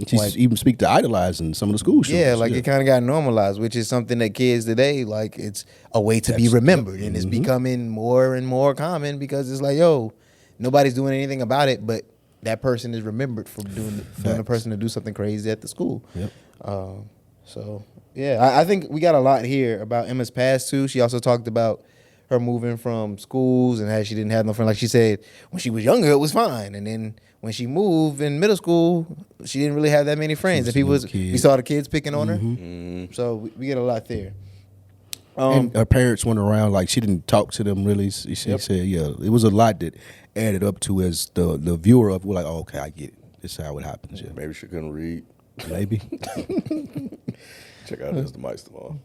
She even speak to idolizing some of the school shooters. Yeah, like it kind of got normalized, which is something that kids today, like, it's a way to be remembered, and it's becoming more and more common because it's like, yo, nobody's doing anything about it, but that person is remembered for doing a person to do something crazy at the school. Yep. So yeah, I think we got a lot here about Emma's past too. She also talked about her moving from schools and how she didn't have no friends. Like she said, when she was younger, it was fine, and then when she moved in middle school, she didn't really have that many friends. And people, we saw the kids picking on her. So we get a lot there. And her parents went around, like she didn't talk to them really. She said, yeah, it was a lot that added up to as the viewer of, we're like, oh, okay, I get it. This is how it happens. Yeah. Maybe she couldn't read. Maybe. Check out Mr. Mike's tomorrow.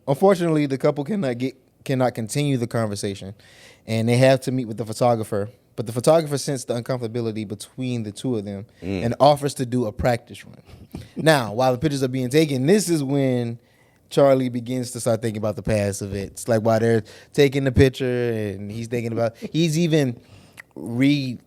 Unfortunately, the couple cannot continue the conversation, and they have to meet with the photographer. But the photographer sensed the uncomfortability between the two of them and offers to do a practice run. Now, while the pictures are being taken, this is when Charlie begins to start thinking about the past of it. It's like while they're taking the picture, and he's thinking about, he's even reimagining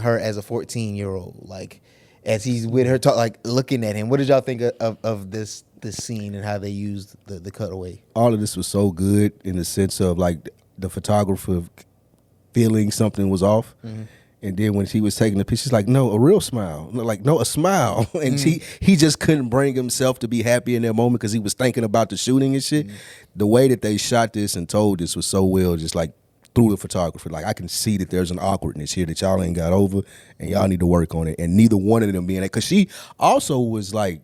her as a 14-year-old, like as he's with her, like looking at him. What did y'all think of this scene and how they used the cutaway? All of this was so good in the sense of like the photographer feeling something was off. And then when she was taking the picture, she's like, no, a real smile. Like, no, a smile. And he just couldn't bring himself to be happy in that moment because he was thinking about the shooting and shit. The way that they shot this and told this was so well, just like through the photographer. Like, I can see that there's an awkwardness here that y'all ain't got over, and y'all need to work on it. And neither one of them being that. Because she also was like,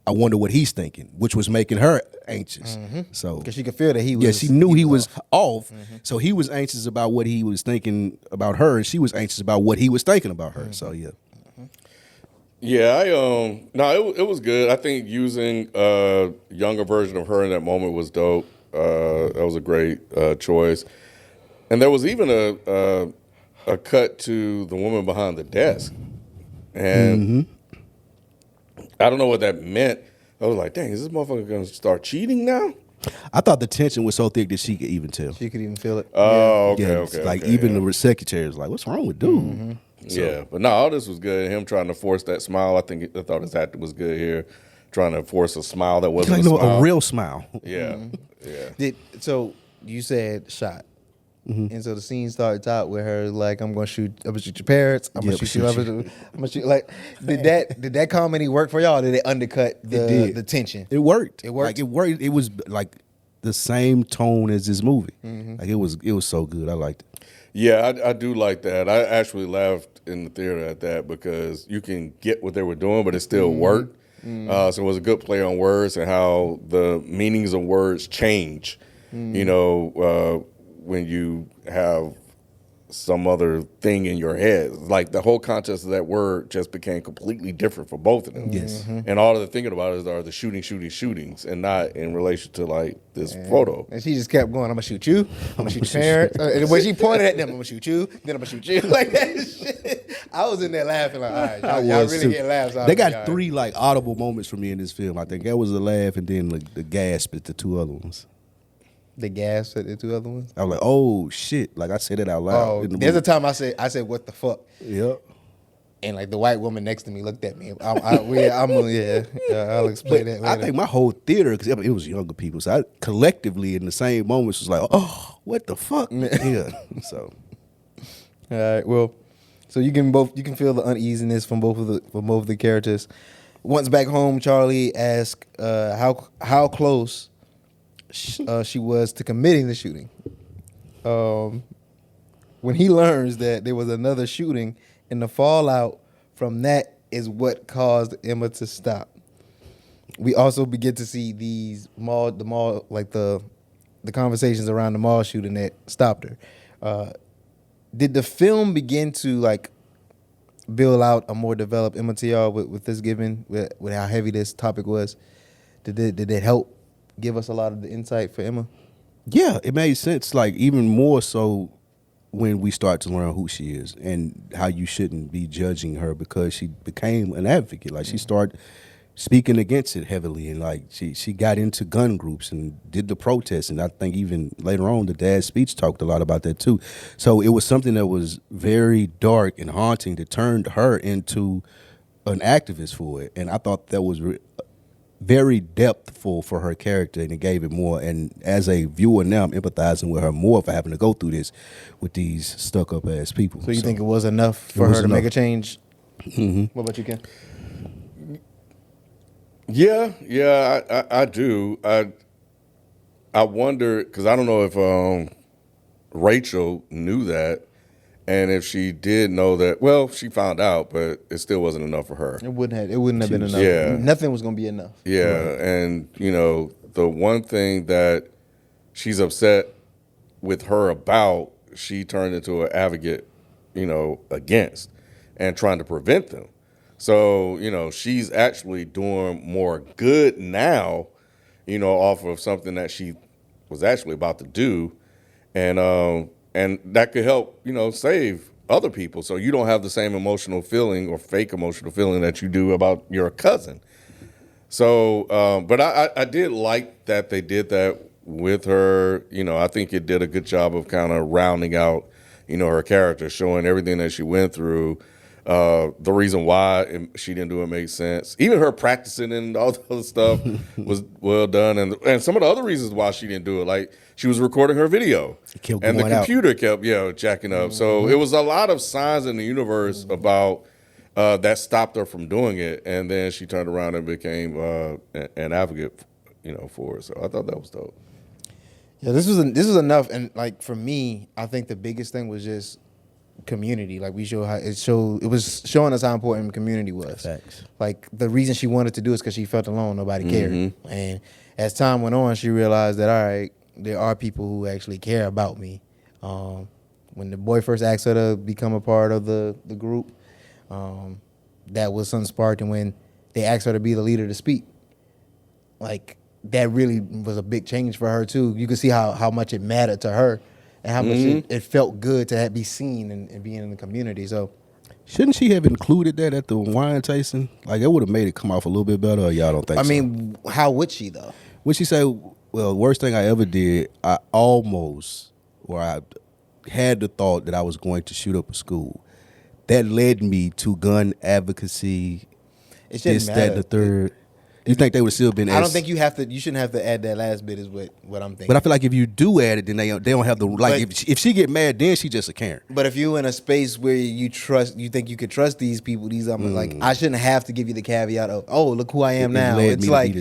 I wonder what he's thinking, which was making her anxious. So because she could feel that he was. Yeah, she knew he was off. So he was anxious about what he was thinking about her, and she was anxious about what he was thinking about her. So yeah. Yeah, it was good. I think using a younger version of her in that moment was dope. That was a great choice. And there was even a cut to the woman behind the desk, and I don't know what that meant. I was like, dang, is this motherfucker going to start cheating now? I thought the tension was so thick that she could even tell. She could even feel it. Oh, okay, Yeah, okay. like okay, even the secretary was like, what's wrong with dude? Yeah, but no, all this was good. Him trying to force that smile. I thought his acting was good here. Trying to force a smile that wasn't Like, a no, smile. a real smile. Yeah, yeah. So you said shot. And so the scene starts out with her like, I'm gonna shoot your parents. I'm gonna shoot you. I'm gonna shoot. Like, did that comedy work for y'all? Did it undercut the tension? It worked. It worked. Like, it worked. It was like the same tone as this movie. Like it was so good. I liked it. Yeah, I do like that. I actually laughed in the theater at that because you can get what they were doing, but it still worked. So it was a good play on words and how the meanings of words change. You know, when you have some other thing in your head. Like the whole context of that word just became completely different for both of them. Yes. And all they're thinking about are the shootings and not in relation to like this photo. And she just kept going, I'm gonna shoot you, I'm gonna shoot your parents. And when she pointed at them, I'm gonna shoot you, then I'm gonna shoot you. Like that shit. I was in there laughing like, all right, y'all really getting laughs out They of me, got three like audible moments for me in this film. I think that was a laugh and then like the gasp at the two other ones. The gas at the two other ones. I was like, oh shit. Like I said it out loud. Oh, in the there's a movie. time I said, what the fuck? Yep. And like the white woman next to me looked at me. I'll explain that later. I think my whole theater, because it was younger people, so I collectively in the same moments was like, oh, what the fuck? Yeah. So. All right. Well, so you can feel the uneasiness from both of the characters. Once back home, Charlie asks how close she was to committing the shooting. When he learns that there was another shooting, and the fallout from that is what caused Emma to stop. We also begin to see the conversations around the mall shooting that stopped her. Did the film begin to like build out a more developed Emma to y'all with this given with how heavy this topic was? Did it help give us a lot of the insight for Emma? Yeah, it made sense. Like even more so when we start to learn who she is and how you shouldn't be judging her because she became an advocate. Like she started speaking against it heavily, and like she got into gun groups and did the protests. And I think even later on, the dad's speech talked a lot about that too. So it was something that was very dark and haunting that turned her into an activist for it. And I thought that was very depthful for her character, and it gave it more. And as a viewer now, I'm empathizing with her more for having to go through this with these stuck-up ass people. So you think it was enough for her to make a change? Mm-hmm. What about you, Ken? Yeah, I do. I wonder, because I don't know if Rachel knew that, and if she did know that, well, she found out, but it still wasn't enough for her. It wouldn't have been enough. Yeah. Nothing was gonna be enough. Yeah, and the one thing that she's upset with her about, she turned into an advocate, against and trying to prevent them. So, she's actually doing more good now, off of something that she was actually about to do. And that could help, save other people. So you don't have the same emotional feeling or fake emotional feeling that you do about your cousin. So, but I did like that they did that with her. I think it did a good job of kind of rounding out, her character, showing everything that she went through. The reason why she didn't do it made sense. Even her practicing and all the other stuff was well done. And some of the other reasons why she didn't do it, like she was recording her video and the computer kept jacking up. So it was a lot of signs in the universe about that stopped her from doing it. And then she turned around and became an advocate, for it. So I thought that was dope. Yeah, this was enough. And like for me, I think the biggest thing was just community. Like it was showing us how important community was. Facts. Like the reason she wanted to do it is because she felt alone, nobody cared. And as time went on, she realized that all right, there are people who actually care about me. When the boy first asked her to become a part of the group, that was something sparked. And when they asked her to be the leader to speak, like that really was a big change for her too. You could see how much it mattered to her. And how much it felt good to be seen and being in the community. So, shouldn't she have included that at the wine tasting? Like, it would have made it come off a little bit better, or y'all don't think so? I mean, how would she, though? When she said, well, worst thing I ever did, I had the thought that I was going to shoot up a school. That led me to gun advocacy, It this, shouldn't that, and the third. You think they would still been? I don't think you shouldn't have to add that last bit. Is what I'm thinking. But I feel like if you do add it, then they don't have the like. If she get mad, then she just a Karen. But if you in a space where you think you could trust these people, like I shouldn't have to give you the caveat of, oh, look who I am now. It's like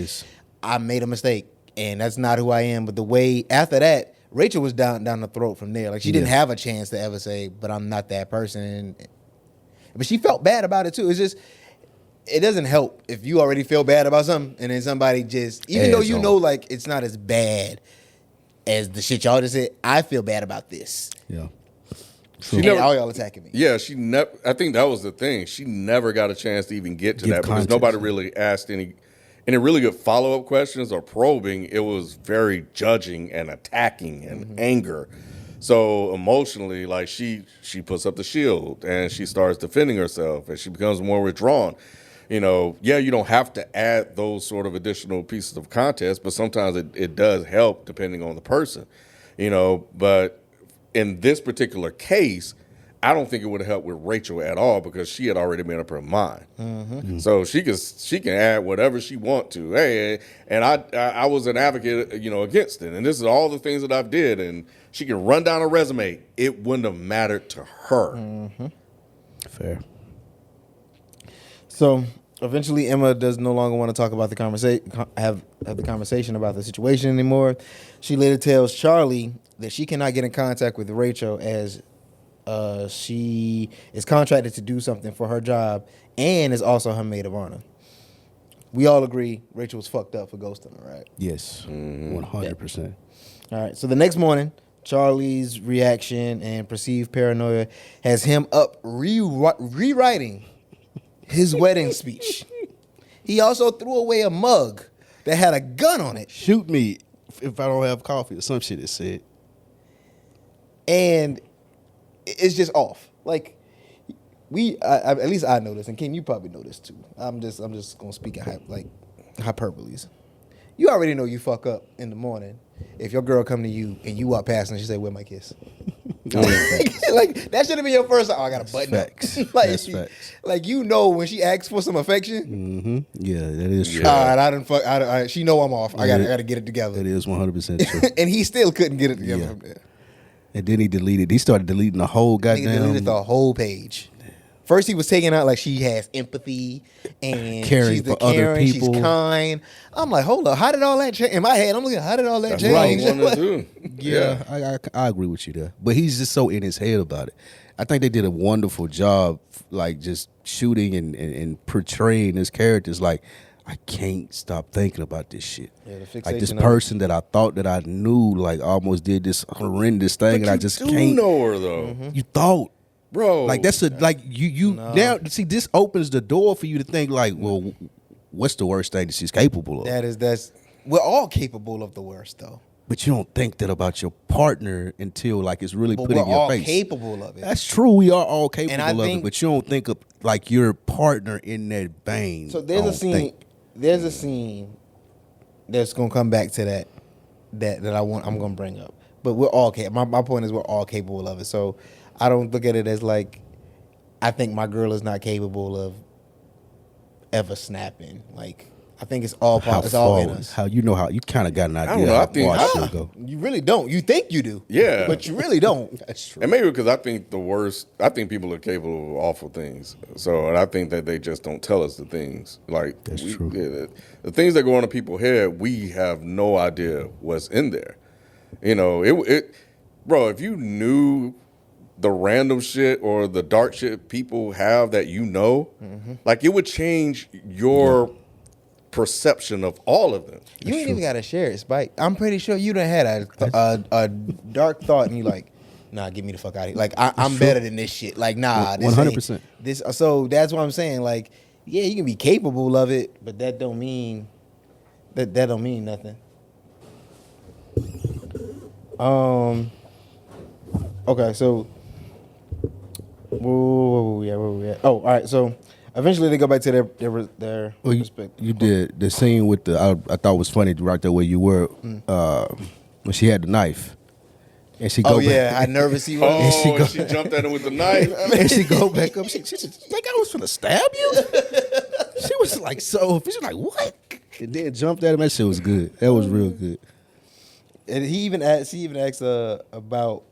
I made a mistake and that's not who I am. But the way after that, Rachel was down the throat from there. Like she didn't have a chance to ever say, but I'm not that person. But she felt bad about it too. It's just. It doesn't help if you already feel bad about something and then somebody just, even though you know like it's not as bad as the shit y'all just said, I feel bad about this. Yeah. All y'all attacking me. Yeah, I think that was the thing. She never got a chance to even get to that because nobody really asked any really good follow-up questions or probing. It was very judging and attacking and anger. So emotionally, like she puts up the shield and she starts defending herself and she becomes more withdrawn. You don't have to add those sort of additional pieces of context, but sometimes it does help depending on the person, But in this particular case, I don't think it would have helped with Rachel at all because she had already made up her mind. So she can add whatever she want to. Hey, and I was an advocate, against it, and this is all the things that I've did, and she can run down a resume. It wouldn't have mattered to her. Fair. So eventually, Emma does no longer want to talk about the conversation, have the conversation about the situation anymore. She later tells Charlie that she cannot get in contact with Rachel as she is contracted to do something for her job and is also her maid of honor. We all agree Rachel was fucked up for ghosting her, right? Yes, 100%. All right. So the next morning, Charlie's reaction and perceived paranoia has him up rewriting his wedding speech. He also threw away a mug that had a gun on it. Shoot me if I don't have coffee or some shit it said. And it's just off. Like at least I know this, and Ken, you probably know this too. I'm just gonna speak in hyperboles. You already know you fuck up in the morning if your girl come to you and you walk past and she say, "Where my kiss?" Like that should have been your first. Oh, I got a button Facts. up. Like, That's facts. Like when she asks for some affection. Yeah, that is true. All right, I didn't fuck. She know I'm off. I gotta get it together. That is 100% true. And he still couldn't get it together from there. And then he started deleting the whole He goddamn. deleted the whole page. first he was taking out like she has empathy and Caring she's the for other caring, she's people. kind. I'm like, hold up, how did all that change? In my head, I'm looking, how did all that That's what I change? was wondering too. Yeah, I agree with you there. But he's just so in his head about it. I think they did a wonderful job, like just shooting and portraying his characters. Like, I can't stop thinking about this shit. Yeah, the Like fixation this of it. person that I thought that I knew, like almost did this horrendous thing, But and I you just do can't. know her though, Mm-hmm. You thought. bro. Like that's you now see this opens the door for you to think like, well, what's the worst thing that she's capable of? That's we're all capable of the worst though. But you don't think that about your partner until like it's really But put we're in your all face. capable of it. That's true. We are all capable I of think- it, but you don't think of like your partner in that vein. So there's I a don't scene. think. There's a scene that's gonna come back to that I'm gonna bring up. But we're all capable. My point is we're all capable of it. So I don't look at it as like I think my girl is not capable of ever snapping. Like I think it's all How it's all in far? us. How you know how you kind of got an idea don't know. how I think- far Ah. she'll go. You really don't. You think you do. Yeah. But you really don't. That's true. And maybe because I think I think people are capable of awful things. So, and I think that they just don't tell us the things. Like, That's true. Yeah, the things that go on in people's head, we have no idea what's in there. You know, bro, if you knew the random shit or the dark shit people have that you know, like it would change your perception of all of them. You ain't even gotta share it, Spike. I'm pretty sure you done had a dark thought and you like, nah, get me the fuck out of here. Like I'm better than this shit. Like nah, this 100%. ain't- This so that's what I'm saying. Like yeah, you can be capable of it, but that don't mean that don't mean nothing. Okay, so where were we at? Oh, all right. So eventually they go back to their Well, respect. you did the scene with I thought was funny right there where you were when she had the knife and she go Oh back, yeah, how nervous he was. Oh, and she jumped at him with the knife. and she go back up. She just think I was finna stab you. She was like so. She was like what? And then jumped at him. That shit was good. That was real good. And she even asked about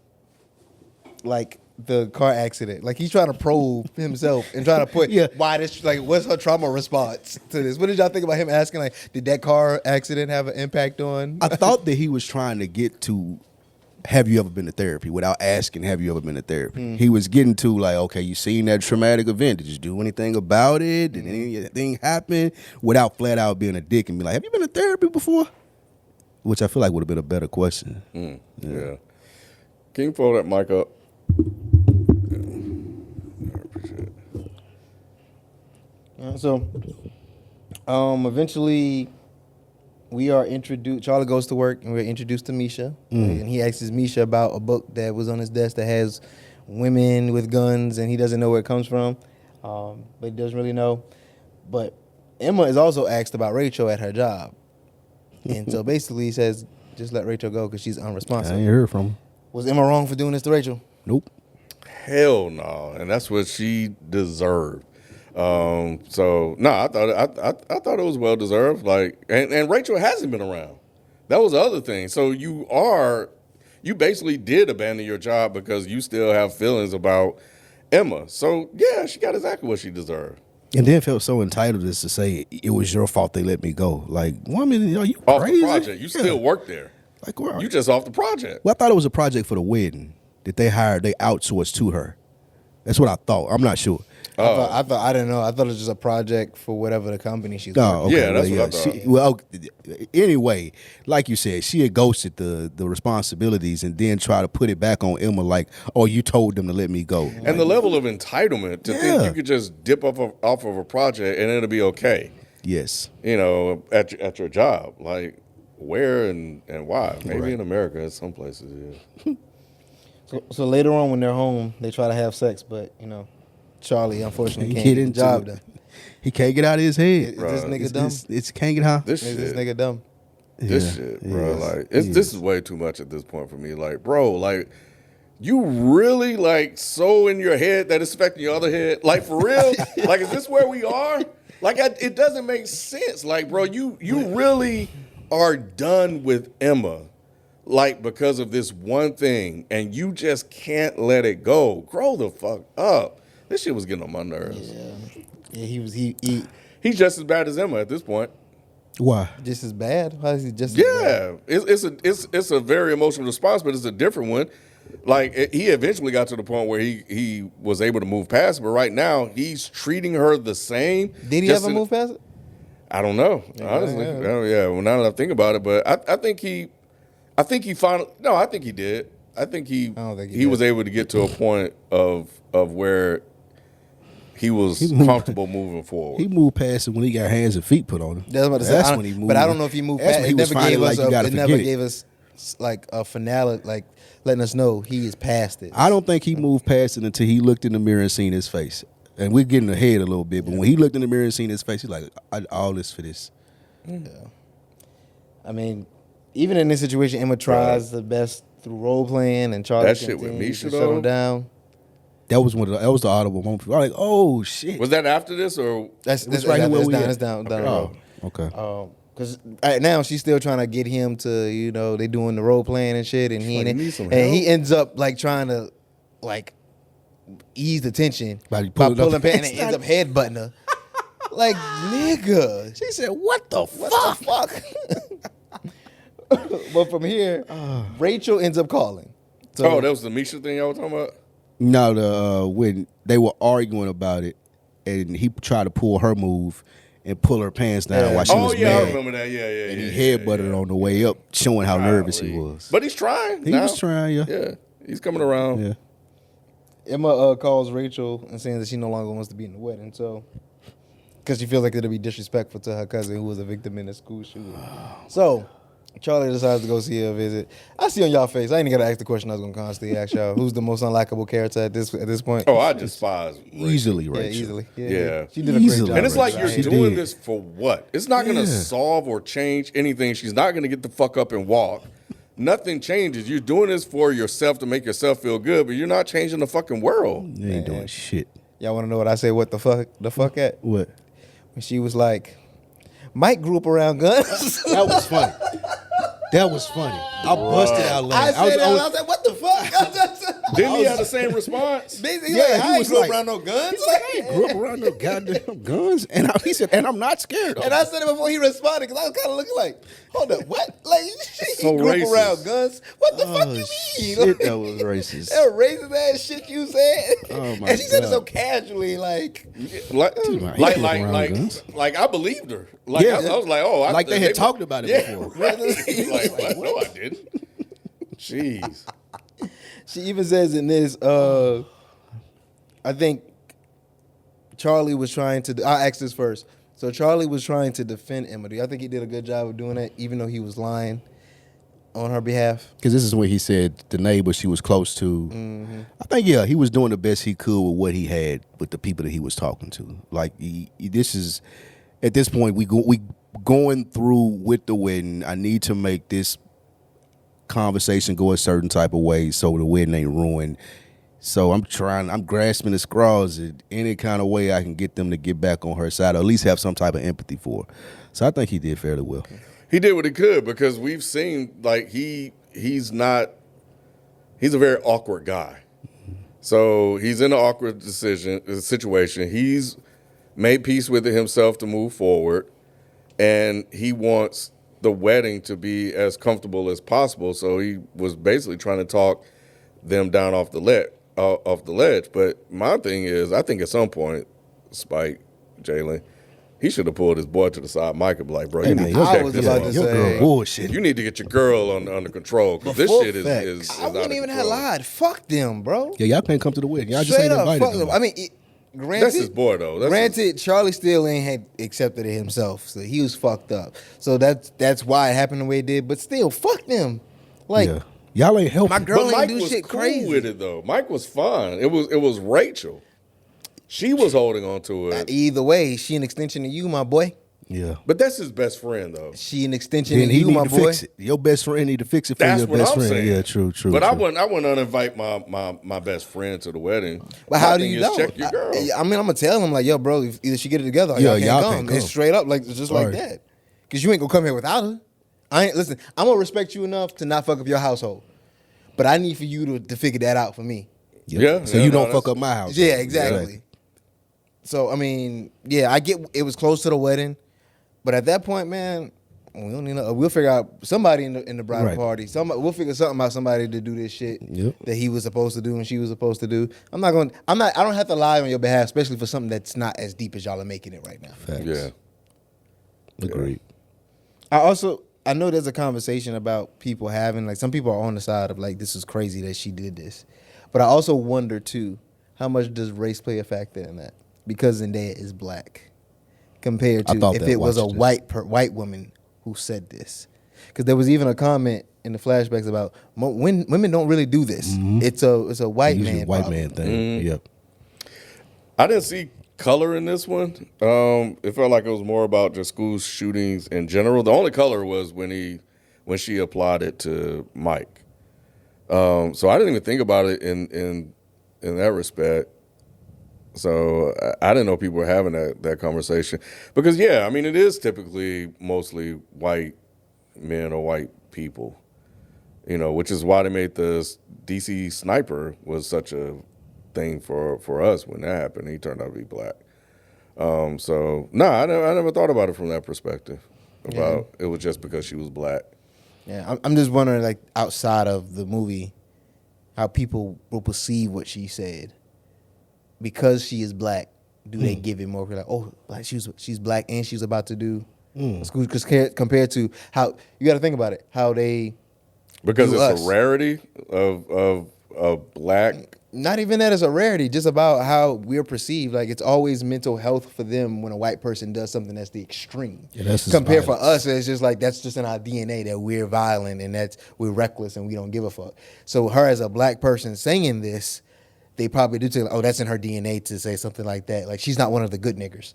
like the car accident. Like he's trying to probe himself and trying to put why this like what's her trauma response to this? What did y'all think about him asking like did that car accident have an impact on? I thought that he was trying to get to have you ever been to therapy without asking have you ever been to therapy. He was getting to like, okay, you seen that traumatic event. Did you do anything about it? Did anything happen? Without flat out being a dick and be like, have you been to therapy before? Which I feel like would have been a better question. Yeah. Can you pull that mic up? I appreciate it. So eventually we are introduced. Charlie goes to work, and we're introduced to Misha. And he asks Misha about a book that was on his desk that has women with guns, and he doesn't know where it comes from, but he doesn't really know. But Emma is also asked about Rachel at her job, and so basically he says, "Just let Rachel go because she's I unresponsive." ain't heard from him. Was Emma wrong for doing this to Rachel? Nope. Hell no, and that's what she deserved. So no, I thought it was well deserved. Like, and Rachel hasn't been around. That was the other thing. So you basically did abandon your job because you still have feelings about Emma. So yeah, she got exactly what she deserved. And then felt so entitled as to say it was your fault they let me go. Like, woman, are you Off crazy? the project, you still work there. Like, where are You just off the project. Well, I thought it was a project for the wedding that they outsourced to her. That's what I thought. I'm not sure. I thought I didn't know. I thought it was just a project for whatever the company she's working. Oh, okay. Yeah, that's well, what I thought. Anyway, like you said, she had ghosted the responsibilities and then try to put it back on Emma like, oh, you told them to let me go. And the level of entitlement to think you could just dip off of a project and it'll be okay. Yes. You know, at your job. Like, where and why? Maybe in America in some places, yeah. So later on when they're home, they try to have sex, but Charlie unfortunately can't Get get the into job it. done. He can't get out of his head. Is this nigga It's- dumb? It's can't get out. This Is shit. this nigga dumb? This Yeah, shit, he bro. is. Like, He this is way too much at this point for me. Like, bro, like, you really like so in your head that it's affecting your other head. Like, for real. Like, is this where we are? Like, it doesn't make sense. Like, bro, you really are done with Emma, like, because of this one thing, and you just can't let it go. Grow the fuck up. This shit was getting on my nerves. Yeah, he He's just as bad as Emma at this point. Why? just as bad. How is he just? As bad? Yeah, it's a very emotional response, but it's a different one. Like he eventually got to the point where he was able to move past it, but right now he's treating her the same. Did he ever move past it? I don't know, honestly. Yeah. Well, now that I think about it, but I think he finally. No, I think he did. I think he was able to get to a point of where he was comfortable moving forward. He moved past it when he got hands and feet put on him. That's when he moved. But I don't know if he moved past it. It never gave us like a finale, like letting us know he is past it. I don't think he moved past it until he looked in the mirror and seen his face. And we're getting ahead a little bit, but when he looked in the mirror and seen his face, he's like, all this for this. Yeah. I mean, even in this situation, Emma tries the best through role playing, and Charlie that shit with Misha to shut him down. That was that was the audible moment. I was like, oh shit. Was that after this or That's right here where we at. It's down the road. Okay. Because right now she's still trying to get him to, they doing the role playing and shit, and he ends up like trying to like ease the tension by pulling pants and ends up headbutting her. Like, nigga. She said, what the fuck? But from here, Rachel ends up calling. So, that was the Misha thing y'all were talking about? No, when they were arguing about it, and he tried to pull her move and pull her pants down while she was mad. I remember that. Yeah. And he headbutted her on the way up, showing how nervous he was. But he's trying. He was trying, yeah. Yeah, he's coming around. Yeah. Emma calls Rachel and saying that she no longer wants to be in the wedding, so because she feels like it'll be disrespectful to her cousin who was a victim in a school shooting. So Charlie decides to go see her visit. I see on y'all face. I ain't gotta ask the question I was gonna constantly ask y'all. Who's the most unlikable character at this point? Oh, I despise Rachel. Easily, Rachel. Yeah, easily. Yeah. She did a great job. And it's like Rachel. you're doing this for what? It's not gonna solve or change anything. She's not gonna get the fuck up and walk. Nothing changes. You're doing this for yourself to make yourself feel good, but you're not changing the fucking world. You ain't doing shit. Y'all want to know what I say? What the fuck at? What? When she was like, Mike grew up around guns. That was funny. That was funny. I busted out laughing. I was like, what the fuck? Didn't he have the same response? He grew up around no guns. He's like, I ain't grew up around no goddamn guns. And he said, and I'm not scared of And I said it before he responded, because I was kind of looking like, hold up, what? Like, So he grew racist. up around guns? What the fuck you mean? Shit, that was racist. That racist ass shit you said. Oh my and she said it so God. casually, like Like I believed her. Like Yeah. I was like, oh, Like they had talked about it before. like, no, I didn't. Jeez. she even says in this, I think Charlie was trying to, I'll ask this first. So Charlie was trying to defend Emma. Do y'all think he did a good job of doing that, even though he was lying on her behalf? Because this is when he said the neighbor she was close to. Mm-hmm. I think, he was doing the best he could with what he had with the people that he was talking to. Like, this is, at this point, we going through with the wedding. I need to make this conversation go a certain type of way so the wedding ain't ruined. So I'm grasping the straws in any kind of way I can get them to get back on her side, or at least have some type of empathy for her. So I think he did fairly well. He did what he could, because we've seen like he's a very awkward guy. So he's in an awkward situation. He's made peace with it himself to move forward, and he wants the wedding to be as comfortable as possible. So he was basically trying to talk them down off the ledge. But my thing is, I think at some point, Spike, Jalen, he should have pulled his boy to the side, Mike, and be like, bro, you need to I check was this about out. to say, bullshit. You need to get your girl under control, because this shit is I wouldn't even have control. lied. Fuck them, bro. Yeah, y'all can't come to the wedding. Y'all just Straight ain't up, invited. fuck them. I mean, granted, That's his boy, though. Granted, Charlie still ain't had accepted it himself, so he was fucked up. So that's why it happened the way it did. But still, fuck them. Like, y'all ain't helping. my girl But Mike ain't do was shit cool crazy with it, though. Mike was fine. It was Rachel. She was holding on to it. Either way, she an extension of you, my boy. Yeah. But that's his best friend, though. She an extension Then of he you, need my to boy. fix it. Your best friend need to fix it for That's your what best I'm friend. saying. Yeah, true. But true. I wouldn't uninvite my best friend to the wedding. But My how do thing you is know? check your girl. I mean, I'm gonna tell him like, yo, bro, if either she get it together or Yeah, y'all y'all can't can't come. It's come. straight up, like just like that. Cause you ain't gonna come here without her. Listen, I'm gonna respect you enough to not fuck up your household. But I need for you to figure that out for me. Yep. Yeah, So yeah, you no, don't fuck up my house. Yeah, exactly. So I mean, yeah, I get it was close to the wedding, but at that point, man, we don't need no, we'll figure out somebody in the bridal Right. party. We'll figure something out somebody to do this shit Yep. that he was supposed to do and she was supposed to do. I don't have to lie on your behalf, especially for something that's not as deep as y'all are making it right now. Facts. Yeah. Agreed. I know there's a conversation about people having, like, some people are on the side of, like, this is crazy that she did this. But I also wonder, too, how much does race play a factor in that? Because Zendaya is black compared I to thought if that it was a watched this. white woman who said this. Because there was even a comment in the flashbacks about when women don't really do this. It's a white Usually man white problem. man thing. Yep. I didn't see color in this one. It felt like it was more about just school shootings in general. The only color was when she applied it to Mike. So I didn't even think about it in that respect. So I didn't know people were having that conversation because yeah, I mean it is typically mostly white men or white people, which is why they made the DC sniper was such a thing for us when that happened. He turned out to be black. So no, I never thought about it from that perspective. About it was just because she was black. Yeah, I'm just wondering, like, outside of the movie, how people will perceive what she said. Because she is black, do they give it more? Like, oh, like she's black and she's about to do school. Because compared to how you got to think about it, how they Because do it's us. a rarity of black. Not even that it's a rarity, just about how we're perceived. Like, it's always mental health for them when a white person does something that's the extreme. Yeah, that's just compared for violence. us, it's just like that's just in our DNA that we're violent and we're reckless and we don't give a fuck. So her as a black person saying this, they probably do say, oh, that's in her DNA to say something like that. Like, she's not one of the good niggers.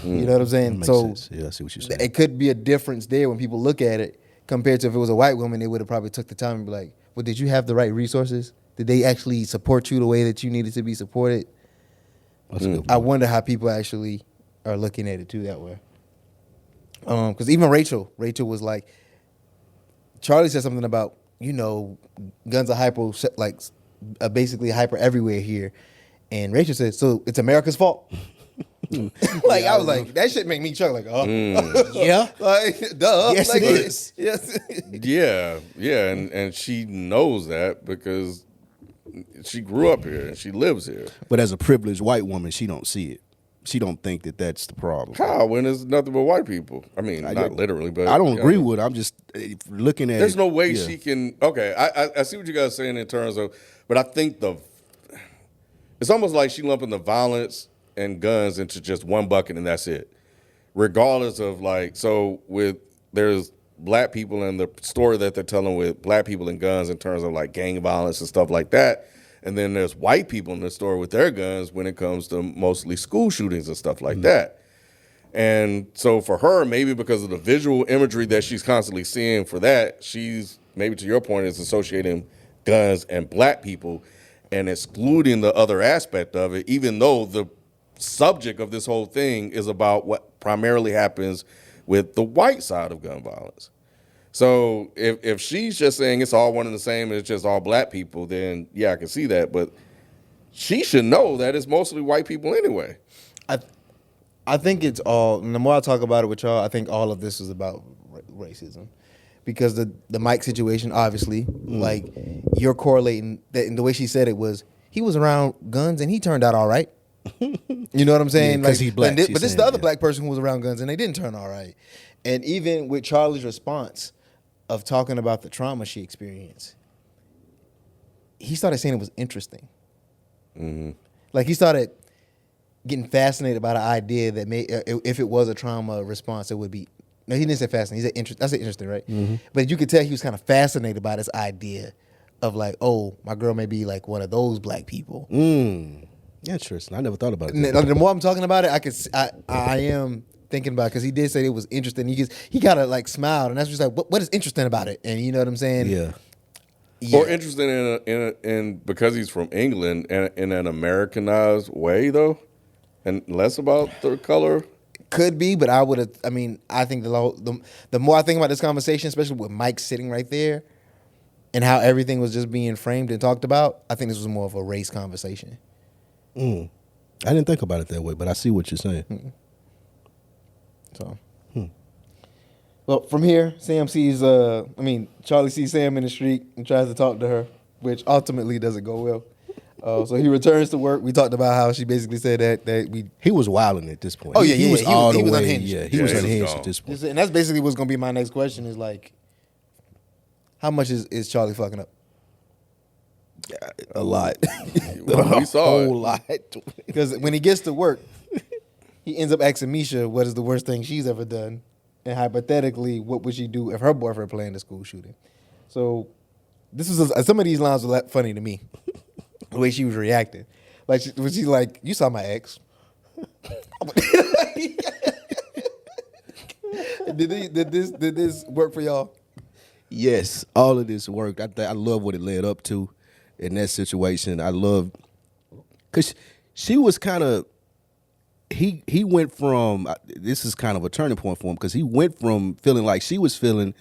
You know what I'm saying? Makes So sense. Yeah, I see what you're saying. it could be a difference there when people look at it compared to if it was a white woman, they would have probably took the time and be like, well, did you have the right resources? Did they actually support you the way that you needed to be supported? That's a good I one. wonder how people actually are looking at it too that way. Because even Rachel was like, Charlie said something about, guns are basically hyper everywhere here. And Rachel said, so it's America's fault. Like, I was like, that shit make me chuckle. Like, oh, Yeah. like, duh. Yes, like, it is. Yes. Yeah, and she knows that because she grew up here and she lives here. But as a privileged white woman, she don't see it. She don't think that that's the problem. How when there's nothing but white people? I mean, not literally, but I don't agree with it. I'm just looking at There's it. no way yeah. she can. Okay, I see what you guys are saying in terms of, but I think it's almost like she lumping the violence and guns into just one bucket and that's it. Regardless of there's black people in the story that they're telling with black people and guns in terms of like gang violence and stuff like that. And then there's white people in the story with their guns when it comes to mostly school shootings and stuff like that. And so for her, maybe because of the visual imagery that she's constantly seeing for that, she's, maybe to your point, is associating guns and black people and excluding the other aspect of it, even though the subject of this whole thing is about what primarily happens with the white side of gun violence. So if she's just saying it's all one and the same and it's just all black people, then yeah, I can see that. But she should know that it's mostly white people anyway. I think it's all, and the more I talk about it with y'all, I think all of this is about racism. Because the Mike situation, obviously, like, you're correlating that, and the way she said it was, he was around guns and he turned out all right. You know what I'm saying? Yeah, 'cause he black, But she's this is saying, the other yeah. black person who was around guns and they didn't turn all right. And even with Charlie's response of talking about the trauma she experienced, he started saying it was interesting. Like, he started getting fascinated by the idea that if it was a trauma response, it would be. No, he didn't say fascinated. He said interesting, right? But you could tell he was kind of fascinated by this idea of like, oh, my girl may be like one of those black people. Interesting. I never thought about it. And the more I'm talking about it, I am thinking about it because he did say it was interesting. He kind of like smiled, and that's just like, what is interesting about it? And you know what I'm saying? Yeah. Or interested in because he's from England and in an Americanized way though, and less about the color. Could be, but I would have. I mean, I think the more I think about this conversation, especially with Mike sitting right there, and how everything was just being framed and talked about, I think this was more of a race conversation. I didn't think about it that way, but I see what you're saying. So, well, from here, Charlie sees Sam in the street and tries to talk to her, which ultimately doesn't go well. So he returns to work. We talked about how she basically said that he was wilding at this point. Oh, yeah, he yeah, was he all was- the he was way. unhinged. Yeah, he Yeah, was he was unhinged gone. at this point. and that's basically what's gonna be my next question is like, how much is Charlie fucking up? A lot, We saw it. whole lot. Because when he gets to work, he ends up asking Misha what is the worst thing she's ever done, and hypothetically, what would she do if her boyfriend planned a school shooting? So, this was some of these lines were funny to me, the way she was reacting. Like she's like, "You saw my ex." Did this work for y'all? Yes, all of this worked. I love what it led up to in that situation. I love because she was kind of he went from this is kind of a turning point for him because he went from feeling like she was feeling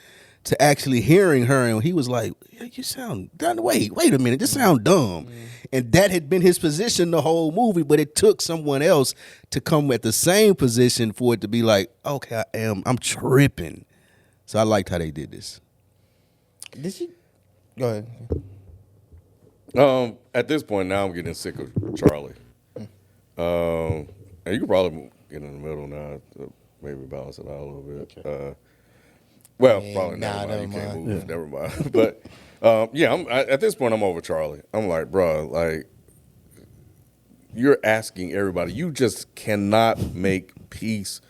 to actually hearing her, and he was like, "You sound dumb. Wait a minute, this sound dumb." And that had been his position the whole movie, but it took someone else to come at the same position for it to be like, "Okay, I'm tripping." So I liked how they did this. Did she? Go ahead. At this point now, I'm getting sick of Charlie. And you could probably get in the middle now to maybe balance it out a little bit. Probably nah, never mind. You never can't mind. move. Never mind. But at this point, I'm over Charlie. I'm like, bro, like you're asking everybody. You just cannot make peace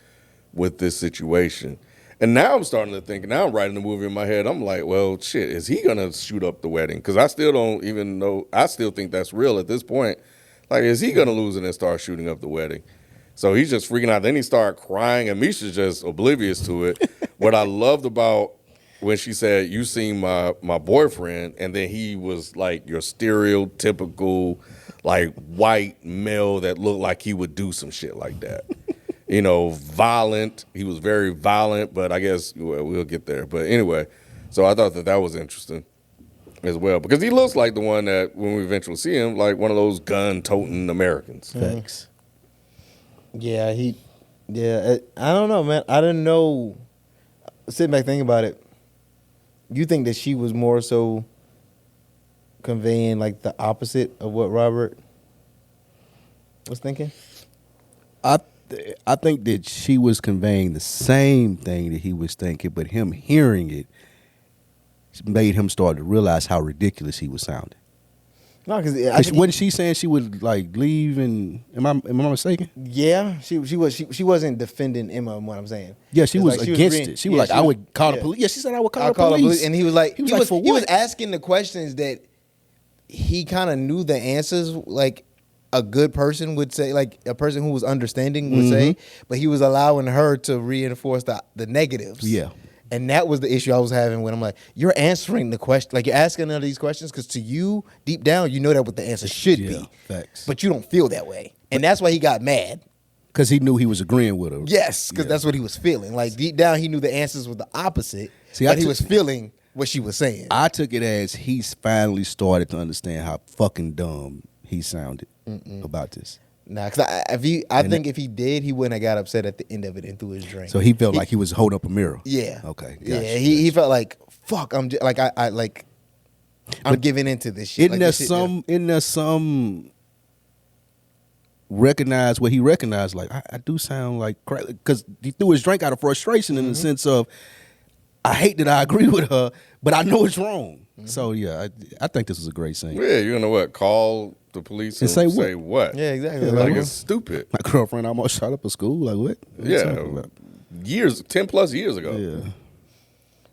with this situation. And now I'm starting to think, now I'm writing the movie in my head. I'm like, well, shit, is he going to shoot up the wedding? Because I still don't even know. I still think that's real at this point. Like, is he going to lose it and start shooting up the wedding? So he's just freaking out. Then he started crying, and Misha's just oblivious to it. What I loved about when she said, you seen my boyfriend, and then he was like your stereotypical, like, white male that looked like he would do some shit like that. You know, violent. He was very violent, but I guess we'll get there. But anyway, so I thought that was interesting as well. Because he looks like the one that, when we eventually see him, like one of those gun-toting Americans. Thanks. Yeah, I don't know, man. I didn't know. Sitting back thinking about it, you think that she was more so conveying like the opposite of what Robert was thinking? I think that she was conveying the same thing that he was thinking, but him hearing it made him start to realize how ridiculous he was sounding. No, because Wasn't she saying she would like leave? And am I mistaken? yeah, she wasn't defending Emma. What I'm saying, Yeah, she It's was like against being- it. She was like, I would call the yeah. police. Yeah, she said I would call I'll the police. And he was like, he was for he was what? asking the questions that he kind of knew the answers, like a good person would say, like a person who was understanding would say, but he was allowing her to reinforce the negatives. Yeah. And that was the issue I was having when I'm like, you're answering the question, like you're asking all these questions because to you, deep down, you know that what the answer should Yeah, be. facts. But you don't feel that way. And that's why he got mad. Because he knew he was agreeing with her. Yes, because Yeah. that's what he was feeling. Like deep down, he knew the answers were the opposite, See, but I he took- was feeling what she was saying. I took it as he's finally started to understand how fucking dumb he sounded about this. Nah, because I think if he did, he wouldn't have got upset at the end of it and threw his drink. So he felt like he was holding up a mirror. yeah, Okay. yeah. gotcha, He gotcha. felt like fuck. I'm giving into this shit. Isn't Like, there this shit, some recognize what he recognized? Like I do sound like because he threw his drink out of frustration in the sense of I hate that I agree with her, but I know it's wrong. So yeah, I think this was a great scene. Yeah, you're gonna what? Call the police and say say what? what? Yeah, exactly. Like Like, it's stupid. My girlfriend almost shot up a school. Like what? What you talking Yeah, about? 10+ years ago. Yeah.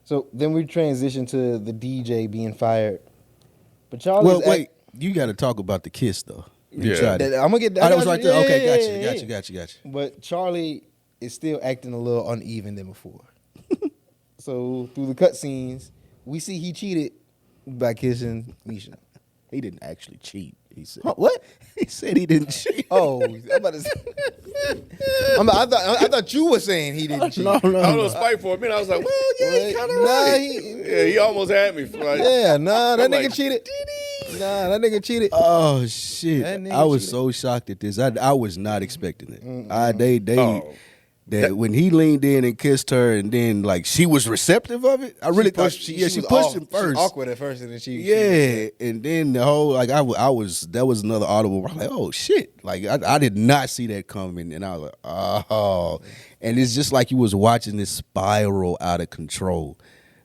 So then we transition to the DJ being fired. But Charlie's Well, wait. You got to talk about the kiss though. You Yeah. tried it. I'm gonna get Oh, that was right there. Yeah, Okay, yeah, gotcha. yeah. But Charlie is still acting a little uneven than before. So through the cutscenes, we see he cheated by kissing Misha. He didn't actually cheat. He said. Huh, what? He said he didn't cheat. Oh, I'm about to say. I thought you were saying he didn't cheat. No. I was spite for a minute. I was like, well, yeah, he kind of Nah, right. he Yeah, he almost had me. Like, Yeah, nah, that I'm nigga like, cheated. Nah, that nigga cheated. Oh shit! That nigga I was cheated. so shocked at this. I was not expecting it. Oh. When he leaned in and kissed her, and then like she was receptive of it. I really thought she pushed him She was first. awkward at first, and then she And then the whole like I was that was another audible. I'm like, oh shit! Like I did not see that coming, and I was like, oh, and it's just like you was watching this spiral out of control.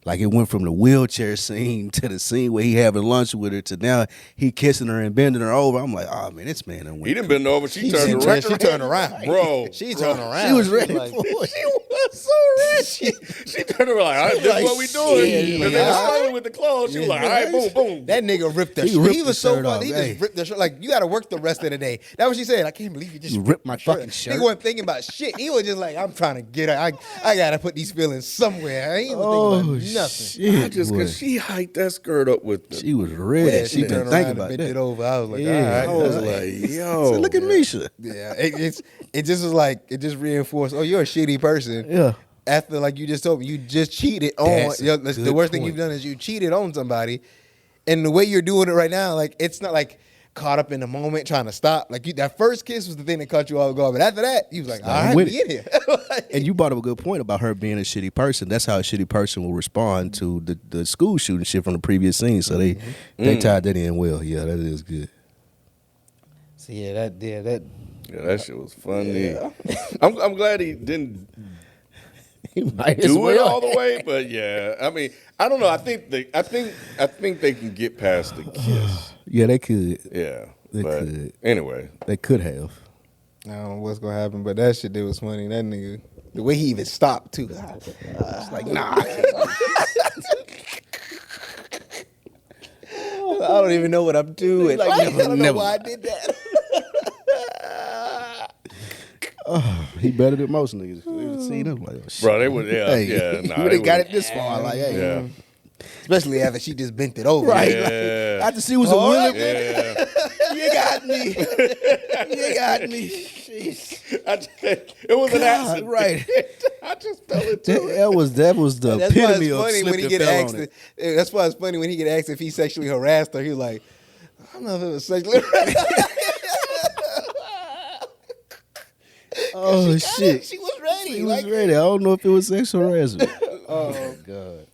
Like it went from the wheelchair scene to the scene where he having lunch with her to now he kissing her and bending her over. I'm like, oh man, this man done went. He done been over. She turned around. She turned around, Bro. She turned around. She was ready like, for it. She was so rich. She turned around like, all right, this is what we doing. And they were struggling with the clothes. She was like, all right, boom, boom. That nigga ripped the He shirt. ripped He the was so shirt fun. off, He hey. just ripped the shirt. Like, you got to work the rest of the day. That's what she said. I can't believe you just You ripped my fucking shirt. Nigga wasn't thinking about shit. He was just like, I'm trying to get her. I got to put these feelings somewhere. I ain't even thinking about nothing. I just, because she hiked that skirt up with the. She was ready. Yeah, She been turned thinking around and about bent that. it over. I was like, Yeah. all right. I was like, yo. So look at Misha. Yeah, it just was like it just reinforced. Oh, you're a shitty person. Yeah. After like you just told me, you just cheated on. That's a The good worst thing point. you've done is you cheated on somebody, and the way you're doing it right now, like it's not like caught up in the moment trying to stop. Like that first kiss was the thing that caught you off guard, but after that, you was like, all right, with we in here. And you brought up a good point about her being a shitty person. That's how a shitty person will respond to the school shooting shit from the previous scene. So they tied that in well. Yeah, that is good. So yeah, that. Yeah, that shit was funny. I'm glad he didn't He might do it all the way, but yeah, I mean, I don't know. I think they can get past the kiss. Yeah, they could. Yeah, They but could. anyway, They could have. I don't know what's gonna happen, but that shit was funny. That nigga, the way he even stopped too. It's like, nah. I don't even know what I'm doing. Like, I don't know never. why I did that. He better than most niggas. They seen him like, oh, shit. bro, they would. Yeah, Hey, yeah. Nah, you they done got would- it this far. Like, hey, Yeah, Especially after she just bent it over. right. Yeah. After she was a willing, yeah. you got me. You got me. Jeez. It was an accident, right. I just fell into it. That was the That's why epitome it's of funny when slipped he and get fell asked. on it. That's why it's funny when he get asked if he sexually harassed her. He was like, I don't know if it was sexually. Oh shit. She was ready. He was ready. I don't know if it was sexual harassment. Oh God.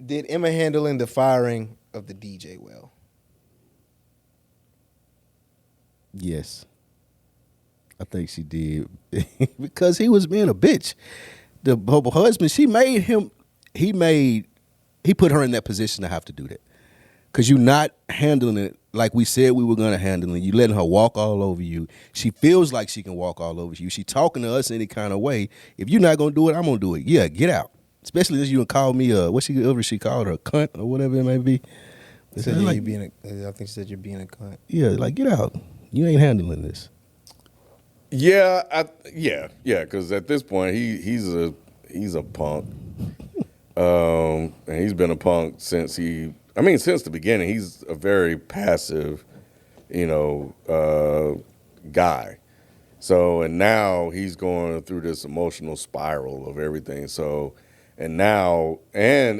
Did Emma handling the firing of the DJ well? Yes. I think she did. Because he was being a bitch. The husband, he put her in that position to have to do that. Because you're not handling it like we said we were going to handle it. You letting her walk all over you. She feels like she can walk all over you. She talking to us any kind of way. If you're not going to do it, I'm going to do it. Yeah, get out. Especially as you call me whatever she called her, a cunt or whatever it may be. I think she said you're being a cunt. Yeah, like get out. You ain't handling this. Yeah, because at this point he's a punk, and he's been a punk since the beginning. He's a very passive, guy. So and now he's going through this emotional spiral of everything. So and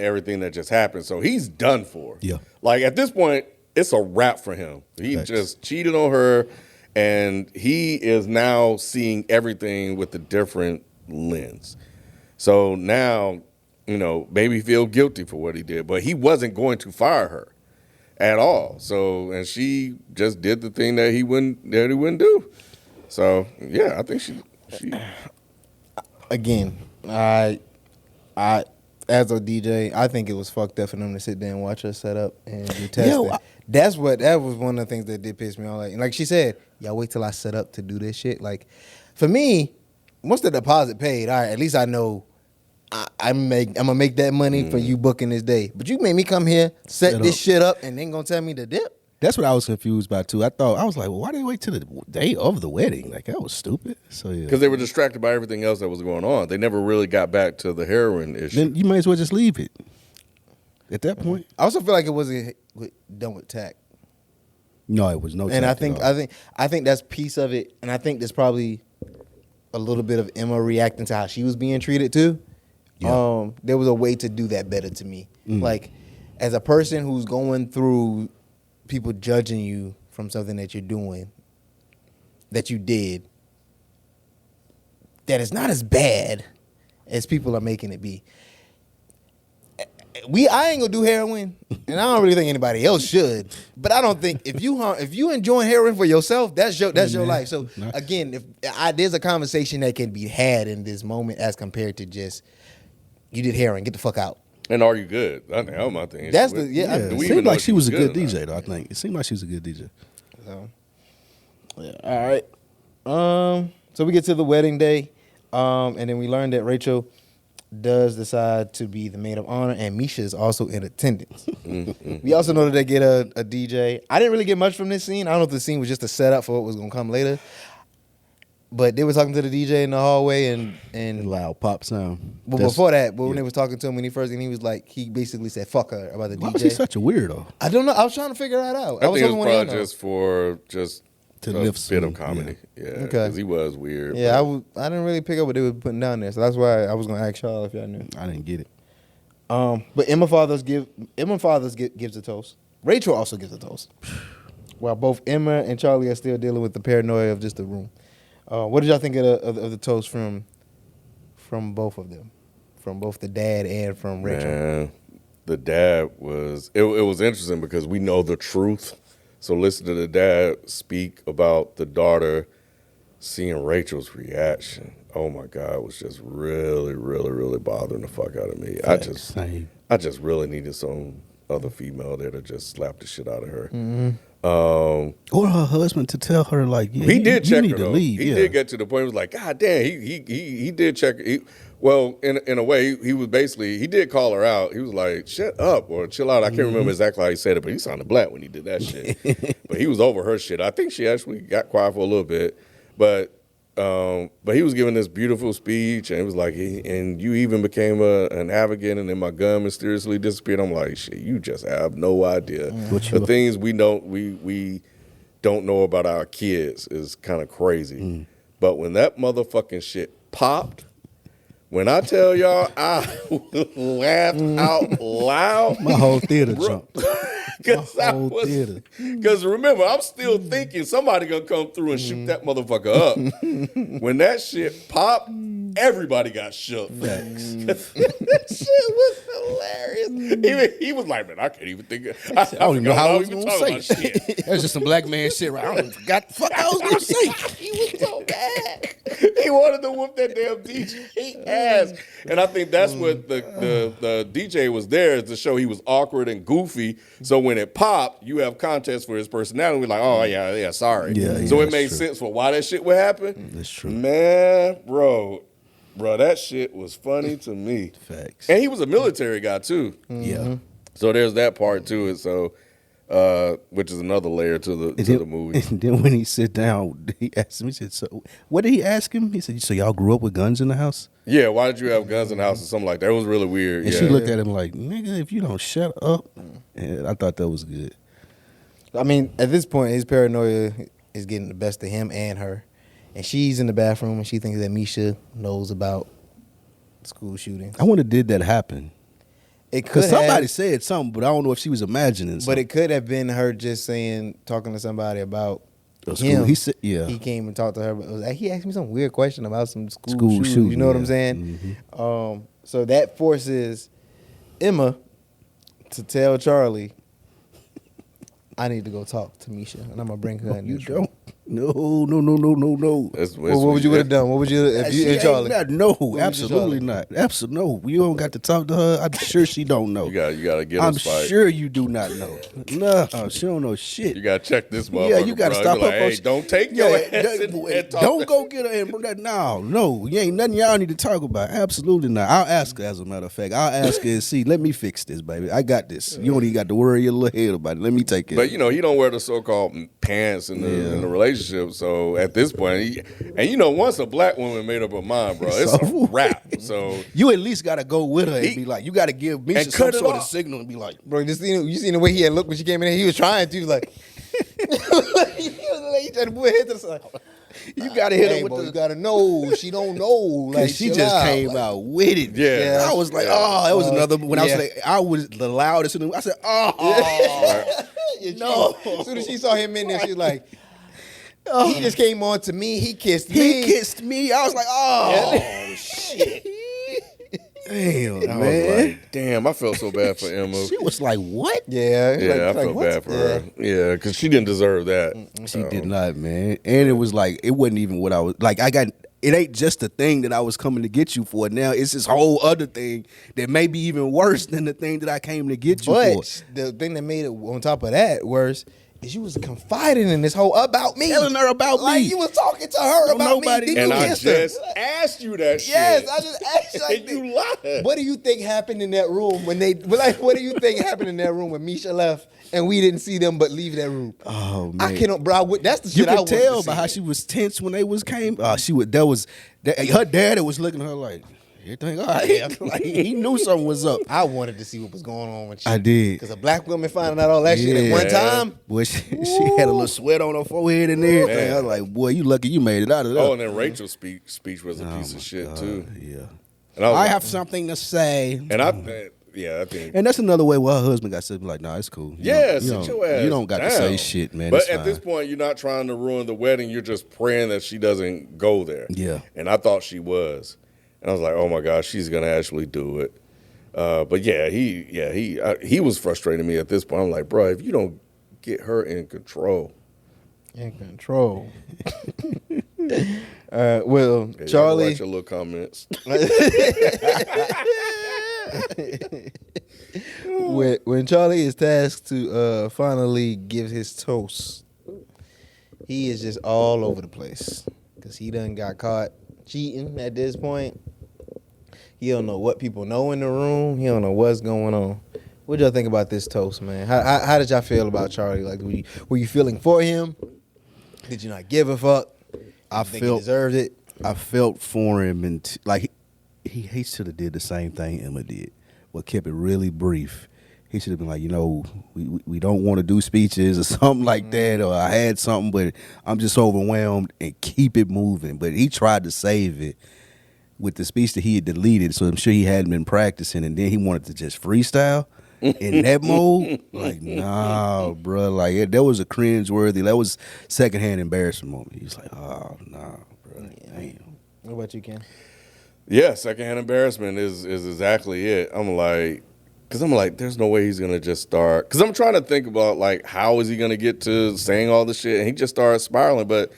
everything that just happened. So he's done for. Yeah. Like at this point, it's a wrap for him. He Thanks. just cheated on her. And he is now seeing everything with a different lens. So now, maybe feel guilty for what he did, but he wasn't going to fire her at all. So, and she just did the thing that he wouldn't do. So, yeah, I think she. Again, I as a DJ, I think it was fucked up for them to sit there and watch us set up and do testing. That was one of the things that did piss me off. Like she said, y'all wait till I set up to do this shit. Like for me, once the deposit paid, all right, at least I know I'm gonna make that money for you booking this day. But you made me come here, set this shit up, and then gonna tell me to dip. That's what I was confused by too. I was like, well, why did they wait till the day of the wedding? Like that was stupid. So yeah, Because they were distracted by everything else that was going on. They never really got back to the heroin issue. then you might as well just leave it. At that point, I also feel like it wasn't done with tact. no, it was no. And tact at all. I think that's piece of it. And I think there's probably a little bit of Emma reacting to how she was being treated too. Yeah. There was a way to do that better to me. Like, as a person who's going through people judging you from something that you're doing, that you did, that is not as bad as people are making it be. I ain't gonna do heroin, and I don't really think anybody else should. But I don't think if you enjoying heroin for yourself, that's your life. So again, there's a conversation that can be had in this moment as compared to just you did heroin, get the fuck out. And are you good? That was my thing. That's Do the yeah. we It even seemed know like if she was a good or not? DJ, though, I think. It seemed like she was a good DJ. So, yeah, all right. So we get to the wedding day, and then we learn that Rachel does decide to be the maid of honor, and Misha is also in attendance. We also know that they get a DJ. I didn't really get much from this scene. I don't know if the scene was just a setup for what was going to come later. But they were talking to the DJ in the hallway, and Loud pop sound. but before that, when they was talking to him when he was like, he basically said "fuck her" about the Why DJ. was he such a weirdo? I don't know. I was trying to figure that out. I think it was hoping one of y'all probably know. just for To a lift bit some, of comedy. Yeah, Okay. because he was weird. Yeah, but- I didn't really pick up what they were putting down there, so that's why I was gonna ask y'all if y'all knew. I didn't get it. But Emma Fathers gives a toast. Rachel also gives a toast. While both Emma and Charlie are still dealing with the paranoia of just the room. What did y'all think of the toast from both of them, from both the dad and from Rachel? Man, the dad was it was interesting because we know the truth. So listen to the dad speak about the daughter, seeing Rachel's reaction. Oh my God, it was just really, really, really bothering the fuck out of me. Same. I just really needed some other female there to just slap the shit out of her. Or her husband to tell her, like, yeah, He did you check need her to though. leave. He yeah. did get to the point. He was like, God damn, he did check. Well, in a way, he was basically he did call her out. He was like, shut up or chill out. I can't remember exactly how he said it, but he sounded black when he did that shit. But he was over her shit. I think she actually got quiet for a little bit, but he was giving this beautiful speech, and it was like, and you even became an advocate, and then my gun mysteriously disappeared. I'm like, shit, you just have no idea. The things we don't know about our kids is kind of crazy. But when that motherfucking shit popped, when I tell y'all, I laughed out loud. My whole theater jumped. Because remember, I'm still thinking somebody gonna come through and shoot that motherfucker up. When that shit popped, everybody got shook. That shit was hilarious. He was like, man, I can't even think. I don't even know how I was even gonna talking say about shit. That was just some black man shit, right? I don't even forgot the fuck I was gonna say. He was so mad. He wanted to whoop that damn DJ ass. And I think that's what the DJ was there is to show he was awkward and goofy. So when it popped, you have context for his personality. We're like, oh yeah, sorry. Yeah, so it that's made true. sense for why that shit would happen. That's true. Man, bro, that shit was funny to me. Facts. And he was a military guy too. Yeah. So there's that part to it. So which is another layer to the movie. And then when he sit down, he asked him, he said, so what did he ask him? He said, so y'all grew up with guns in the house? Yeah, why did you have guns in the house or something like that? It was really weird. And yeah. she looked at him like, nigga, if you don't shut up. And I thought that was good. I mean, at this point, his paranoia is getting the best of him and her. And she's in the bathroom and she thinks that Misha knows about school shootings. I wonder, did that happen? It could Because somebody have, said something, but I don't know if she was imagining something. but it could have been her just talking to somebody about School. him. He said, yeah. He came and talked to her, but it was like, he asked me some weird question about some school School shooting. You know what I'm yeah. saying? Mhm. So that forces Emma to tell Charlie, I need to go talk to Misha, and I'm gonna bring her in. You this room. don't. No. It's Well, what would you would have done? What would you if you and Charlie? No, would you absolutely Charlie? not. Absolutely, no. You don't got to talk to her. I'm sure she don't know. You gotta get I'm him spiked. sure you do not know. No, she don't know shit. You gotta check this motherfucker. Yeah, you got to bro. stop You be her. like, hey, don't take your ass and talk Don't to- go get her and bring that. No, you ain't nothing y'all need to talk about. Absolutely not. I'll ask her. As a matter of fact, I'll ask her and see. Let me fix this, baby. I got this. You don't even got to worry your little head about it. Let me take care. But he don't wear the so-called pants in the relationship. So at this point, once a black woman made up her mind, bro, it's a wrap. So you at least got to go with her and be like, you got to give me and some cut it sort of off. signal and be like, Bro, you seen the way he had looked when she came in there? He was trying to, like, he was like, he tried to move her head to the side. You gotta hit Hey, her boy, with you the. gotta know. She don't know. Like She chill just out. came Like, out with it. Yeah. I was like, Yeah. oh, that was another. When yeah. I was the loudest. And I said, oh, no. As soon as she saw him in there, she's like, he just came on to me. He kissed me. he kissed me. I was like, oh shit. Damn, I was man. like, damn, I felt so bad for Emma. She was like, what? Yeah. Yeah, I like, felt what? bad for her. Yeah, because she didn't deserve that. She did not, man. And it was like, it wasn't even what I was like. It ain't just the thing that I was coming to get you for. Now it's this whole other thing that may be even worse than the thing that I came to get you for. But the thing that made it on top of that worse is you was confiding in this whole about me. Telling her about like me. you was talking to her Don't about nobody- me. Then And you I kissed her. just asked you that shit. Yes, I just asked you like, You lied. what do you think happened in that room when they like? What do you think happened in that room when Misha left and we didn't see them but leave that room? Oh man, I cannot, bro. That's the you shit I could wanted tell to by see. how she was tense when they came. She would. Her daddy was looking at her like, everything all right. Like he knew something was up. I wanted to see what was going on with you. I did. Because a black woman finding out all that shit at one time. Boy, she had a little sweat on her forehead and everything. Man. I was like, boy, you lucky you made it out of there. Oh, and then Rachel's speech was a piece of shit too. Yeah. And I was I like- have something to say. And I think. And that's another way where her husband got to be like, nah, it's cool. Yeah, sit your ass You don't got to down. say shit, man. But It's at fine. this point, you're not trying to ruin the wedding. You're just praying that she doesn't go there. Yeah. And I thought she was. And I was like, oh my gosh, she's gonna actually do it. But he was frustrating me at this point. I'm like, bro, if you don't get her in control. In control. Well, Yeah, Charlie. write your little comments. when Charlie is tasked to finally give his toast, he is just all over the place because he done got caught cheating at this point. He don't know what people know in the room. He don't know what's going on. What y'all think about this toast, man? How did y'all feel about Charlie? Like, were you feeling for him? Did you not give a fuck? I Think he felt deserved it. I felt for him, and like he should have did the same thing Emma did, but kept it really brief. He should have been like, we don't want to do speeches or something like that, or I had something, but I'm just overwhelmed, and keep it moving. But he tried to save it with the speech that he had deleted, so I'm sure he hadn't been practicing, and then he wanted to just freestyle in that mode. Like, nah, bro. Like, that was a cringeworthy. That was secondhand embarrassment moment. He was like, oh, nah, bro. Damn. What about you, Ken? Yeah, secondhand embarrassment is exactly it. I'm like, there's no way he's gonna just start. Because I'm trying to think about like how is he gonna get to saying all this shit, and he just started spiraling. But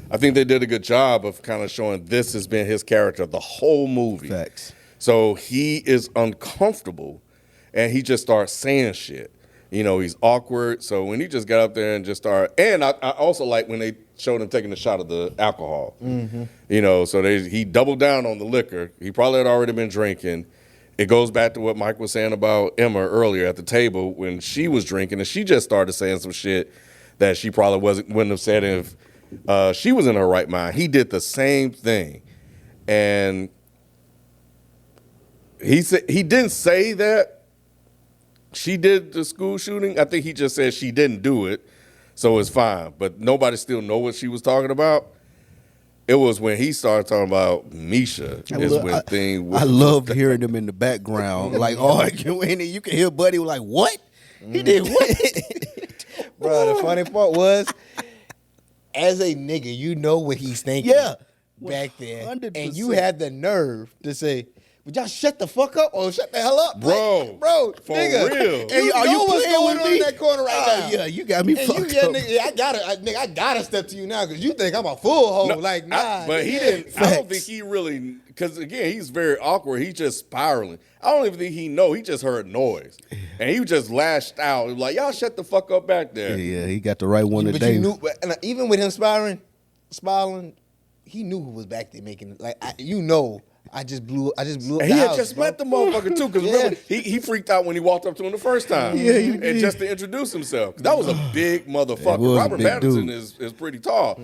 I think they did a good job of kind of showing this has been his character the whole movie. Facts. So he is uncomfortable, and he just starts saying shit. He's awkward. So when he just got up there and just started, and I also like when they showed him taking a shot of the alcohol. Mm-hmm. So he doubled down on the liquor. He probably had already been drinking. It goes back to what Mike was saying about Emma earlier at the table when she was drinking, and she just started saying some shit that she probably wouldn't have said if she was in her right mind. He did the same thing, and he said he didn't say that she did the school shooting. I think he just said she didn't do it, so it's fine. But nobody still know what she was talking about. It was when he started talking about Misha. I loved hearing them in the background, like arguing, and you can hear Buddy was like, "What? He did what?" Bro, the funny part was, as a nigga, you know what he's thinking. Yeah. Back there. 100%. And you had the nerve to say, would y'all shut the fuck up or shut the hell up? Bro, Like, bro, for nigga, real. You Are know you what's playing going with on me? in that corner right now. Yeah, you got me And fucked you, yeah, up. nigga, I gotta step to you now because you think I'm a fool hoe. Like, nah. But he didn't. I don't think he really, because again, he's very awkward. He's just spiraling. I don't even think he know. He just heard noise, and he just lashed out. He was like, y'all shut the fuck up back there. Yeah, he got the right one But today. you knew, and even with him spiraling, he knew who was back there making it. Like, I just blew up And the he had house, just bro. met the motherfucker too, because remember he freaked out when he walked up to him the first time. Yeah, he and did. just to introduce himself. That was a big motherfucker. was a Robert big Pattinson dude. is pretty tall,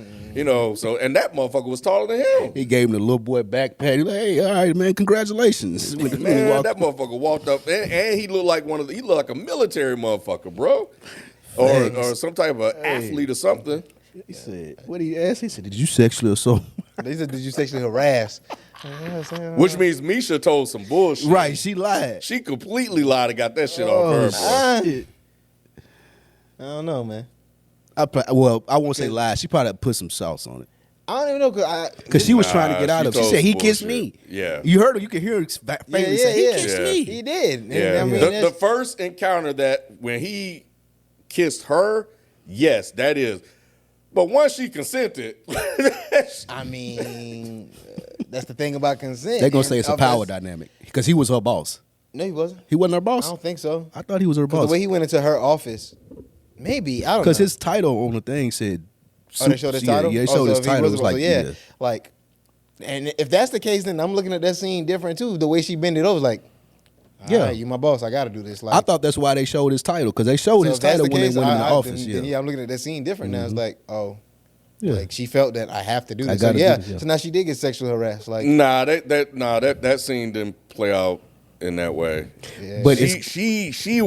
So and that motherfucker was taller than him. He gave him the little boy backpack. He like, "Hey, all right, man, congratulations." When he Man, walked- that motherfucker walked up, and he looked like he looked like a military motherfucker, bro, or some type of athlete or something. He said, what he asked? He said, did you sexually assault? They said, did you sexually harass? Which means Misha told some bullshit. Right, she lied. She completely lied and got that shit off her. Bro. Shit. I don't know, man. I won't say lied. She probably put some sauce on it. I don't even know Because she was trying to get out of it. She told said, he some kissed bullshit. me. Yeah. You heard her. You could hear her faintly say, he kissed me. He did. And Yeah. I mean, The first encounter that when he kissed her, yes, that is. But once she consented, I mean, that's the thing about consent. They're going to say And it's a power dynamic. Because he was her boss. No, he wasn't. He wasn't her I boss? don't think so. I thought he was her 'Cause boss. the way he went into her office, maybe, I don't know. Because his title on the thing said... Oh, they showed his title? Yeah, they Oh, showed so his if he title. It was wasn't- like, so yeah. Like, and if that's the case, then I'm looking at that scene different too. The way she bent it over, like, Yeah. yeah, you my boss, I got to do this. Like, I thought that's why they showed his title. Because they showed so his if that's title the when case, they went in the I- office. then, Yeah. I'm looking at that scene different now. It's like, oh, Yeah. like she felt that I have to do I this. So gotta do yeah, this, yeah. so now she did get sexually harassed. Like, that scene didn't play out in that way. yeah. But She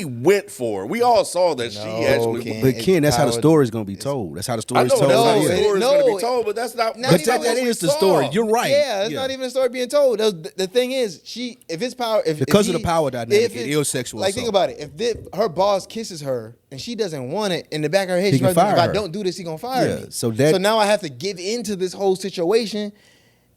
went for it. We all saw that she actually. Ken. But Ken, that's how the Power- story's going to be told. That's how the I story's know told. that's how No, the it- story's no. going to be told, but that's not. Not that's even not that what we is the saw. story. You're right. Yeah, it's Yeah. not even a story being told. The thing is, if it's power, Because of the power dynamic, if it is sexual Like, think assault. about it. If her boss kisses her and she doesn't want it, in the back of her head, He she's can probably thinking, fire if her. I don't do this, he gonna fire Yeah, me. so that- now I have to give into this whole situation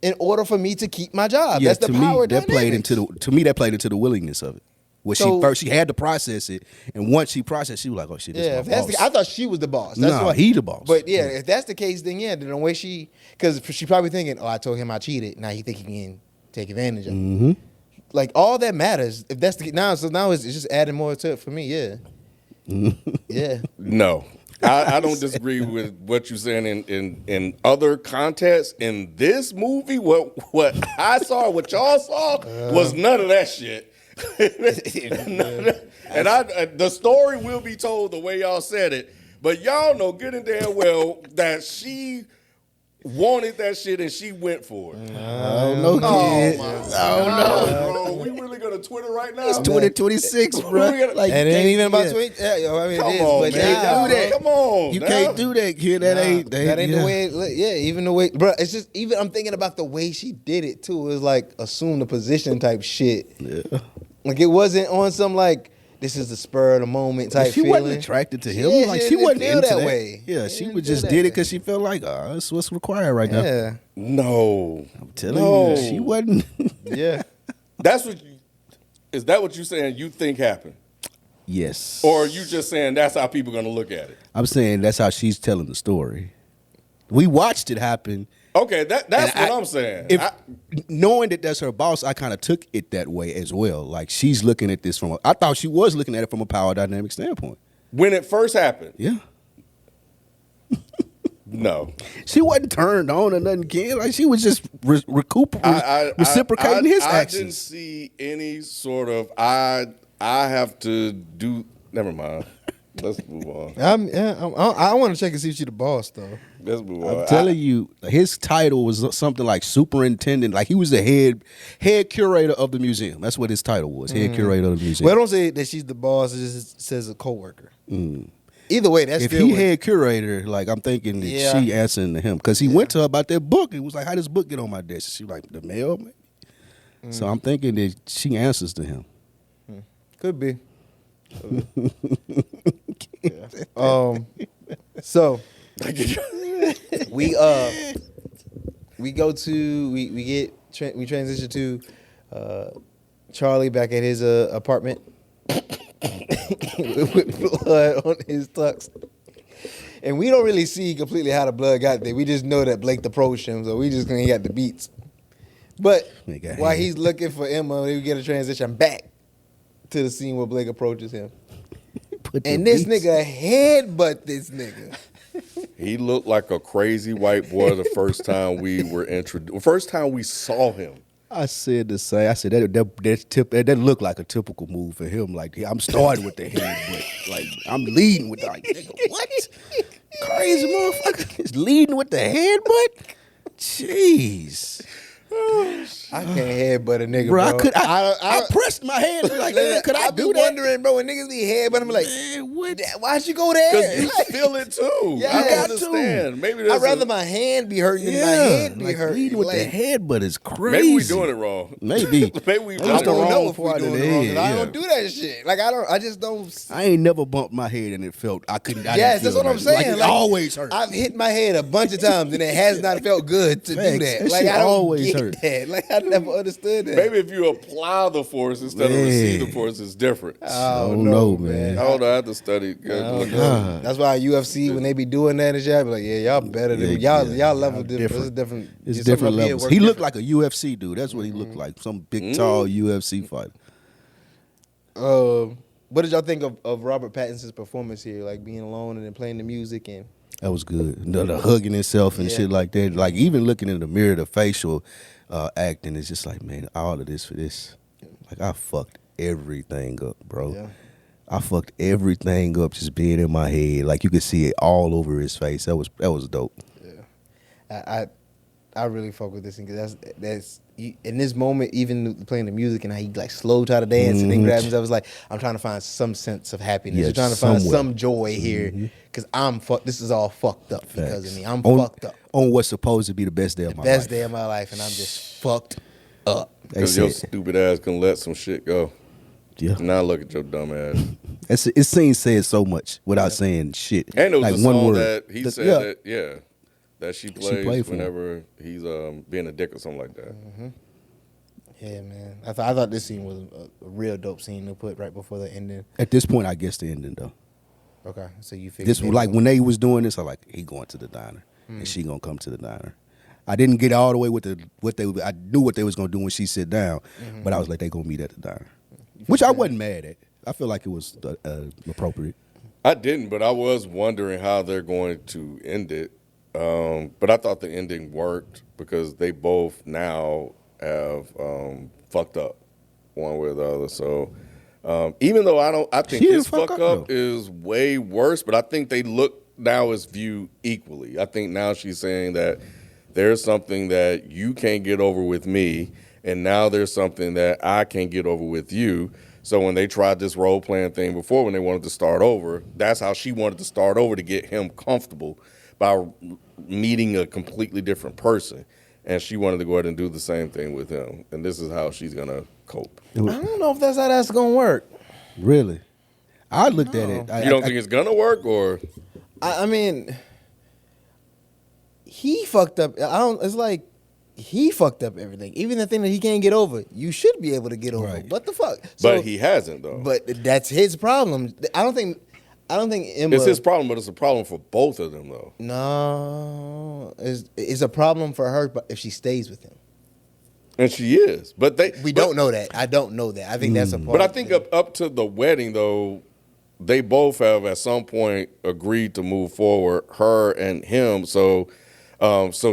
in order for me to keep my job. Yeah, That's the to power me, that played dynamics. into the willingness of it. Where So- she had to process it, and once she processed, she was like, "Oh shit, this Yeah, my if that's boss." I thought she was the boss. That's Nah, what, he the boss. But yeah, if that's the case, then yeah, then the way because she probably thinking, oh, I told him I cheated. Now he think he can take advantage of it. Mm-hmm. Like all that matters. If that's the now it's just adding more to it for me. Yeah, yeah. No. I don't disagree with what you're saying in other contexts. In this movie, what I saw, what y'all saw, was none of that shit. And the story will be told the way y'all said it, but y'all know good and damn well that she wanted that shit and she went for it. I don't know, Oh kid. my I don't know. God, bro. We really gonna Twitter right now? It's 2026, bro. Like, And it you ain't even about can't- tweet. Yeah, I mean, Come it is, on, but man. now, do that. Come on. You now. can't do that, kid. That ain't the way it look. Yeah, even the way, bro. It's just even I'm thinking about the way she did it too. It was like assume the position type shit. Yeah. Like it wasn't on some like this is the spur of the moment type She feeling. wasn't attracted to him. Yeah, Like she she didn't wasn't feel into that that way. Yeah, She she didn't would feel just that did it way. because she felt like, that's what's required right now. Yeah, No. I'm telling No. you, she wasn't. yeah. That's what is that what you saying you think happened? Yes. Or are you just saying that's how people gonna look at it? I'm saying that's how she's telling the story. We watched it happen. Okay, that's And what I'm saying. If knowing that that's her boss, I kind of took it that way as well. Like she's looking at this I thought she was looking at it from a power dynamic standpoint. when it first happened, Yeah. no. She wasn't turned on or nothing, kid. Like she was just reciprocating his I didn't actions. see any sort of I have to do. Never mind. Let's move on. I want to check and see if she the boss though. Let's move on. I'm telling you, his title was something like superintendent. Like he was the head curator of the museum. That's what his title was, head curator of the museum. Well, don't say that she's the boss. It just says a coworker. Either way, that's If still he what- head curator, like I'm thinking that Yeah. she answering to him because he went to her about that book. He was like, "How this book get on my desk?" She was like, "The mail." Maybe. So I'm thinking that she answers to him. Could be. So we transition to Charlie back at his apartment with blood on his tux. And we don't really see completely how the blood got there. We just know that Blake approached him, so we just he got the beats. But Nigga, while yeah. he's looking for Emma, we get a transition back to the scene where Blake approaches him. Put the And this beats- nigga headbutt this nigga. He looked like a crazy white boy the first time we were introduced. First time we saw him. I said the same. I said that looked like a typical move for him. Like I'm starting with the head, but like I'm leading with the like, nigga, what? Crazy motherfucker is leading with the headbutt. Jeez. I can't headbutt a nigga, Bro, bro. I pressed my hand like, man, could I be do that? wondering, bro, when niggas be headbutting, I'm like, Man, what? why'd you go there? Because you feel it too. Yeah, I you got understand. Maybe I'd rather my hand be hurting than my head be like hurting. leading with the Like, head, but it's crazy. maybe we doing it wrong. Maybe. Maybe we I That's the don't wrong know if we part of doing the it wrong, 'cause head, I yeah. don't do that shit. Like, I just don't. I ain't never bumped my head and it felt I couldn't. I Yes, didn't that's feel what I'm nothing. saying. Like, it Like, always hurt. I've hit my head a bunch of times and it has not felt good to do Facts. that. That Like, shit I don't always get hurt. that. Like, I never understood that. Maybe if you apply the force instead of receive the Man. force, it's different. I don't don't know, know, man. I don't know. I have to study. I don't Look know. up. That's why UFC when they be doing that and shit, I be like, yeah, y'all better than Yeah, y'all level y'all different. This is different. It's Yeah, different something up here levels. work He looked different. like a UFC dude. That's what he looked like. Some big, tall UFC fighter. What did y'all think of Robert Pattinson's performance here? Like being alone and then playing the music and That was good. The hugging himself and Yeah. shit like that. Like even looking in the mirror, the facial acting is just like, man, all of this for this. Like I fucked everything up, bro. Yeah. I fucked everything up just being in my head. Like you could see it all over his face. That was dope. I really fuck with this because that's in this moment, even playing the music and how he like slow try to dance and then grabs himself. I was like, I'm trying to find some sense of happiness. Yeah, I'm trying to find somewhere. some joy here because I'm fucked. This is all fucked up because of me. I'm on, fucked up. On what's supposed to be the best day of my Best life. day of my life, and I'm just fucked up. They Because your said- stupid ass can let some shit go. Yeah. Now look at your dumb ass. It seems said so much without saying shit. And it was like a one song word. that he said that she plays played for him. whenever he's being a dick or something like that. Yeah, man. I thought this scene was a real dope scene to put right before the ending. At this point, I guess the ending though. Okay, so you figured This was like when they was doing this, I like he going to the diner and she gonna come to the diner. I didn't get all the way with I knew what they was gonna do when she sit down, but I was like they gonna meet at the diner, which I wasn't mad at. I feel like it was appropriate. I didn't, but I was wondering how they're going to end it. But I thought the ending worked because they both now have fucked up one way or the other. So even though I think She his didn't fuck fuck up, up is way worse, but I think they look now as viewed equally. I think now she's saying that there's something that you can't get over with me, and now there's something that I can't get over with you. So when they tried this role playing thing before, when they wanted to start over, that's how she wanted to start over to get him comfortable by meeting a completely different person. And she wanted to go ahead and do the same thing with him. And this is how she's going to cope. I don't know if that's how that's gonna work. Really, I looked at it. You don't think it's going to work, or? I mean, he fucked up. It's like he fucked up everything. Even the thing that he can't get over, you should be able to get over. Right. What the fuck? But he hasn't, though. But that's his problem. I don't think Emma. It's his problem, but it's a problem for both of them, though. No, it's a problem for her, but if she stays with him, And she is. But we don't know that. I don't know that. I think that's a part. But I think up to the wedding, though, they both have at some point agreed to move forward, her and him. So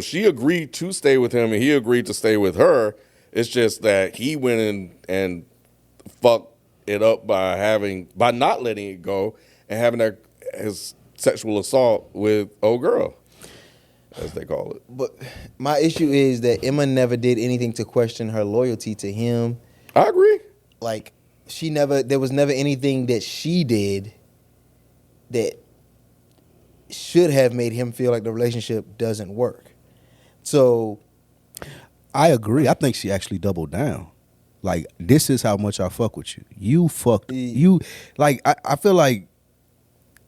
she agreed to stay with him, and he agreed to stay with her. It's just that he went in and fucked it up by not letting it go and having his sexual assault with old girl, as they call it. But my issue is that Emma never did anything to question her loyalty to him. I agree. Like there was never anything that she did that should have made him feel like the relationship doesn't work. So I agree. I think she actually doubled down. Like, this is how much I fuck with you. You fucked you. Like, I feel like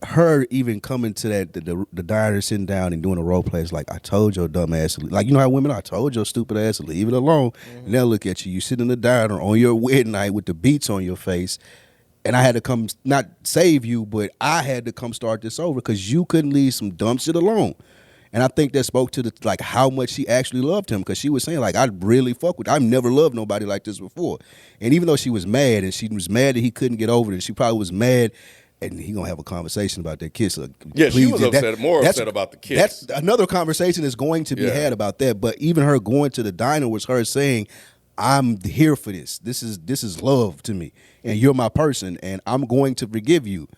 her even coming to the diner, sitting down and doing a role play is like, I told your dumb ass to leave. Like, you know how women, I told your stupid ass to leave it alone. And they'll look at you. You sit in the diner on your wedding night with the beats on your face. And I had to come, not save you, but I had to come start this over because you couldn't leave some dumb shit alone. And I think that spoke to like how much she actually loved him, because she was saying like, I really fuck with. I've never loved nobody like this before. And even though she was mad, and she was mad that he couldn't get over it, and she probably was mad, and he gonna have a conversation about that kiss. Yeah, she was Please, upset about the kiss. That's another conversation is going to be had about that. But even her going to the diner was her saying, I'm here for this. This is love to me, and you're my person, and I'm going to forgive you.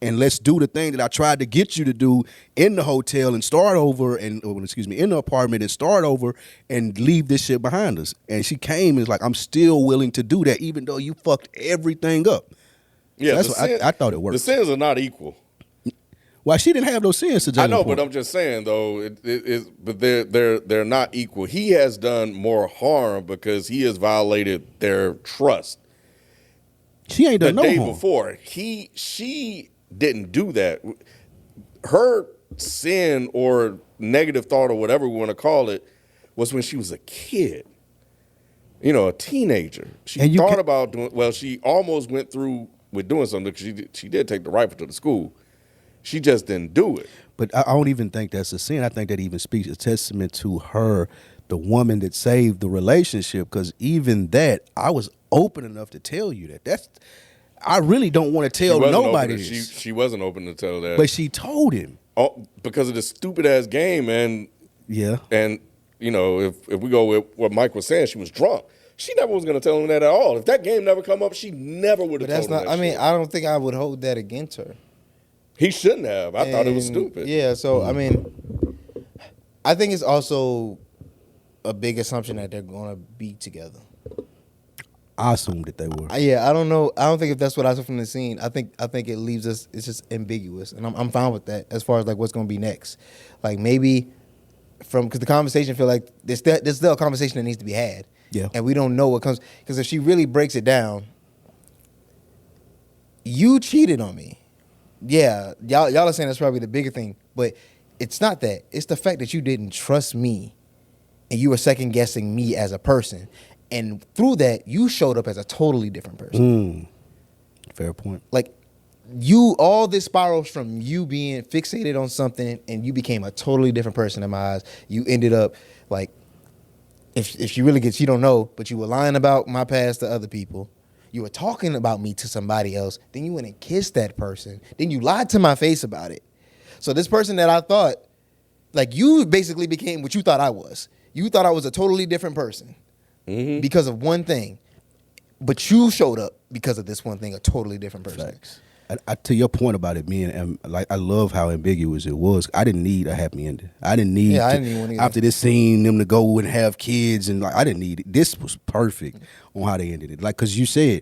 and let's do the thing that I tried to get you to do in the hotel and start over in the apartment and start over and leave this shit behind us. And she came and was like, I'm still willing to do that even though you fucked everything up. Yeah, so that's what I thought it worked. The sins are not equal. Well, she didn't have those sins to Jalen I know, Point. but I'm just saying though, but they're not equal. He has done more harm because he has violated their trust. She ain't done the no day harm. before. She didn't do that. Her sin or negative thought or whatever we want to call it was when she was a kid. You know, a teenager. She thought about doing. Well, she almost went through with doing something because she did take the rifle to the school. She just didn't do it. But I don't even think that's a sin. I think that even speaks a testament to her, the woman that saved the relationship. Because even that, I was open enough to tell you that. I really don't want to tell nobody this. She wasn't open to tell that. But she told him. Oh, because of this stupid ass game, and yeah. And you know, if we go with what Mike was saying, she was drunk. She never was going to tell him that at all. If that game never come up, she never would have told him that. I mean, shit. I don't think I would hold that against her. He shouldn't have. I thought it was stupid. Yeah, so I mean, I think it's also a big assumption that they're going to be together. I assumed that they were. Yeah, I don't know. I don't think if that's what I saw from the scene. I think it leaves us. It's just ambiguous, and I'm fine with that as far as like what's going to be next. Like maybe because the conversation feel like there's still a conversation that needs to be had. Yeah, and we don't know what comes because if she really breaks it down, you cheated on me. Yeah, y'all are saying that's probably the bigger thing, but it's not that. It's the fact that you didn't trust me, and you were second guessing me as a person. And through that, you showed up as a totally different person. Fair point. Like, all this spirals from you being fixated on something, and you became a totally different person in my eyes. You ended up, like, if she really gets, you don't know, but you were lying about my past to other people. You were talking about me to somebody else. Then you went and kissed that person. Then you lied to my face about it. So this person that I thought, like, you basically became what you thought I was. You thought I was a totally different person. Because of one thing, but you showed up because of this one thing, a totally different person. Facts. To your point about it being, like, I love how ambiguous it was. I didn't need a happy ending. I didn't need one either. After this scene, them to go and have kids, and like I didn't need it. This was perfect on how they ended it. Like, because you said,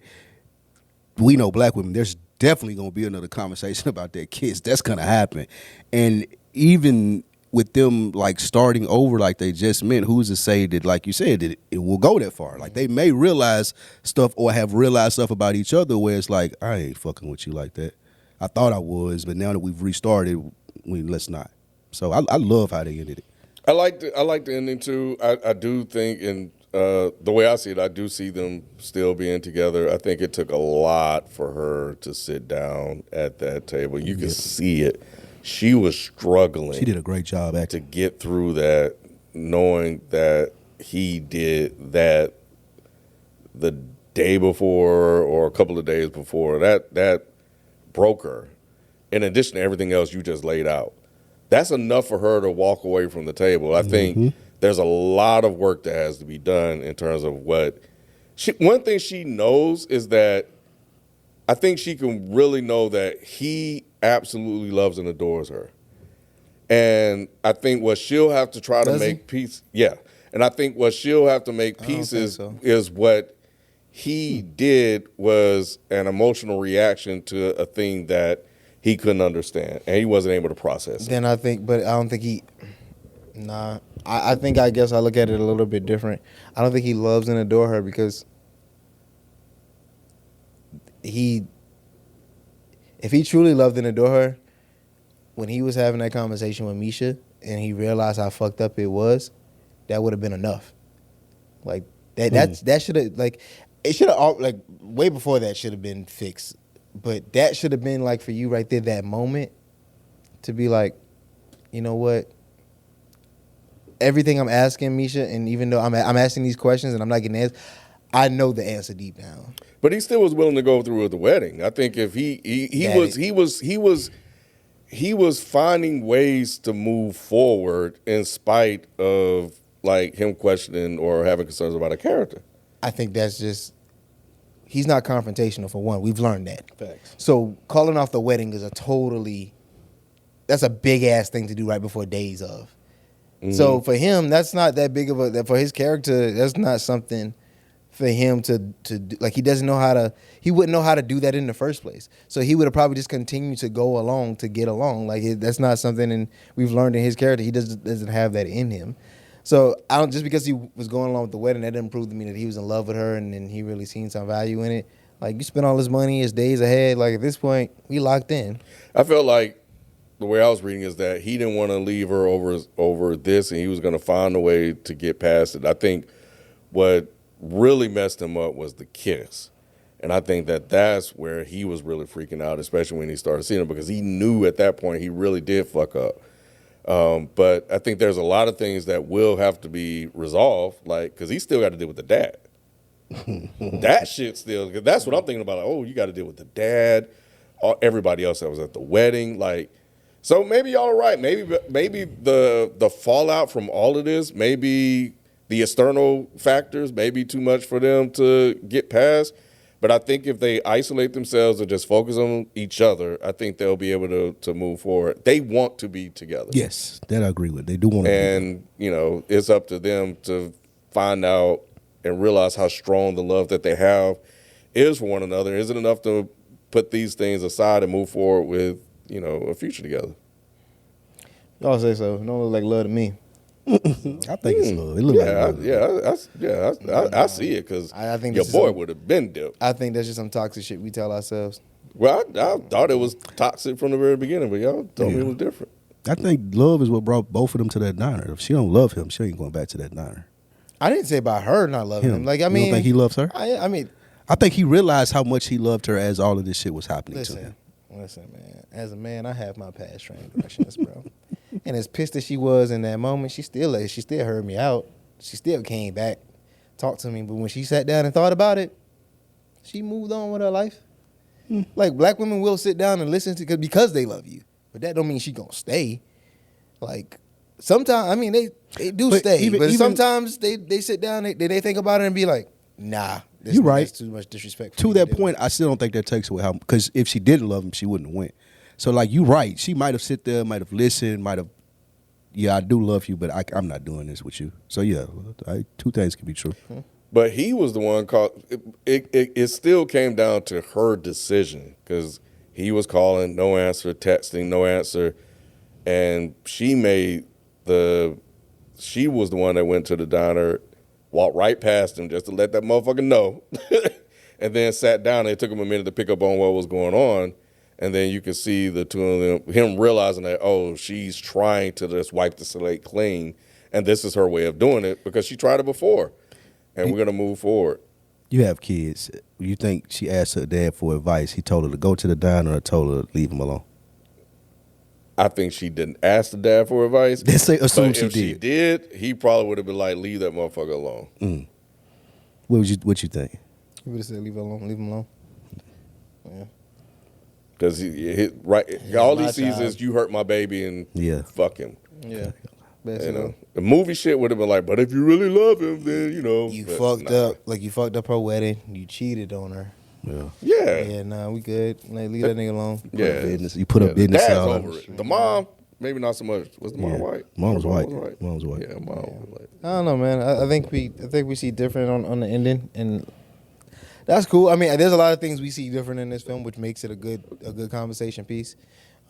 we know black women, there's definitely going to be another conversation about their kids. That's going to happen. And even with them like starting over like they just meant, who's to say that, like you said, that it will go that far? Like, they may realize stuff or have realized stuff about each other where it's like, I ain't fucking with you like that. I thought I was, but now that we've restarted, let's not. So I love how they ended it. I like the ending too. I do think, and the way I see it, I do see them still being together. I think it took a lot for her to sit down at that table. You can see it. She was struggling. She did a great job acting to get through that, knowing that he did that the day before or a couple of days before. That broke her. In addition to everything else you just laid out, that's enough for her to walk away from the table. I think there's a lot of work that has to be done in terms of what one thing she knows is that I think she can really know that he absolutely loves and adores her. And I think what she'll have to try to make peace. Yeah. And I think what she'll have to make peace is what he did was an emotional reaction to a thing that he couldn't understand and he wasn't able to process it. Then I think, but I don't think I guess I look at it a little bit different. I don't think he loves and adore her because if he truly loved and adored her, when he was having that conversation with Misha and he realized how fucked up it was, that would have been enough. Like that should have, like, it should have, like, way before that should have been fixed. But that should have been, like, for you right there, that moment to be like, you know what? Everything I'm asking Misha, and even though I'm asking these questions and I'm not getting answers, I know the answer deep down. But he still was willing to go through with the wedding. I think if he was finding ways to move forward in spite of, like, him questioning or having concerns about a character. I think that's just he's not confrontational for one. We've learned that. Facts. So calling off the wedding is that's a big ass thing to do right before days of. So for him, that's not that big of a, for his character, that's not something for him to do. Like, he wouldn't know how to do that in the first place. So he would have probably just continued to go along to get along. Like, that's not something, and we've learned in his character, he doesn't have that in him. So just because he was going along with the wedding, that didn't prove to me that he was in love with her and he really seen some value in it. Like, you spend all this money, it's days ahead. Like, at this point, we locked in. I felt like the way I was reading is that he didn't want to leave her over this, and he was going to find a way to get past it. I think what really messed him up was the kiss. And I think that's where he was really freaking out, especially when he started seeing her, because he knew at that point he really did fuck up. But I think there's a lot of things that will have to be resolved, like, because he still got to deal with the dad. That shit still, that's what I'm thinking about. Like, oh, you got to deal with the dad, everybody else that was at the wedding. Like, so maybe y'all are right. Maybe the fallout from all of this, maybe the external factors, maybe too much for them to get past. But I think if they isolate themselves and just focus on each other, I think they'll be able to move forward. They want to be together. Yes, that I agree with. They do want to And, it's up to them to find out and realize how strong the love that they have is for one another. Is it enough to put these things aside and move forward with, a future together? Y'all say so. It don't look like love to me. I think it's love. It look like love. I see it, because I think your this is boy some- would have been dipped. I think that's just some toxic shit we tell ourselves. Well, I thought it was toxic from the very beginning, but y'all told me it was different. I think love is what brought both of them to that diner. If she don't love him, she ain't going back to that diner. I didn't say about her not loving him. Like, I mean, you don't think he loves her? I mean, I think he realized how much he loved her as all of this shit was happening to him. Listen, man. As a man, I have my past transgressions, bro. And as pissed as she was in that moment, she still heard me out. She still came back, talked to me. But when she sat down and thought about it, she moved on with her life. Like, black women will sit down and listen to because they love you, but that don't mean she gonna stay. Like, sometimes, I mean, they do stay, but sometimes they sit down, they think about it and be like, nah. You're right. That's too much disrespect. To that point, I still don't think that takes away how, because if she didn't love him, she wouldn't have went. So, like, you're right. She might have sit there, might have listened, might have, I do love you, but I'm not doing this with you. So, yeah, two things can be true. But he was the one called. It still came down to her decision, because he was calling, no answer, texting, no answer, and she was the one that went to the diner, walked right past him just to let that motherfucker know, and then sat down. It took him a minute to pick up on what was going on, and then you could see the two of them, him realizing that, oh, she's trying to just wipe the slate clean, and this is her way of doing it because she tried it before, and we're gonna move forward. You have kids. You think she asked her dad for advice? He told her to go to the diner or told her to leave him alone? I think she didn't ask the dad for advice. Let's say assume but she if did. she did, he probably would have been like, leave that motherfucker alone. What you think? You would have said, leave him alone. Yeah. Because all he my sees child. is you hurt my baby and fuck him. Yeah. The movie shit would have been like, but if you really love him, then You but fucked nah. up. Like, you fucked up her wedding. You cheated on her. Yeah. Yeah, Yeah, nah, we good. Like, leave that nigga alone. yeah. Business. You put up The business dad's out. over it. The mom, maybe not so much. Was the mom white? Mom was Her white. was Mom was white. Yeah, mom was white. I don't know, man. I think we see different on the ending, and that's cool. I mean, there's a lot of things we see different in this film, which makes it a good conversation piece.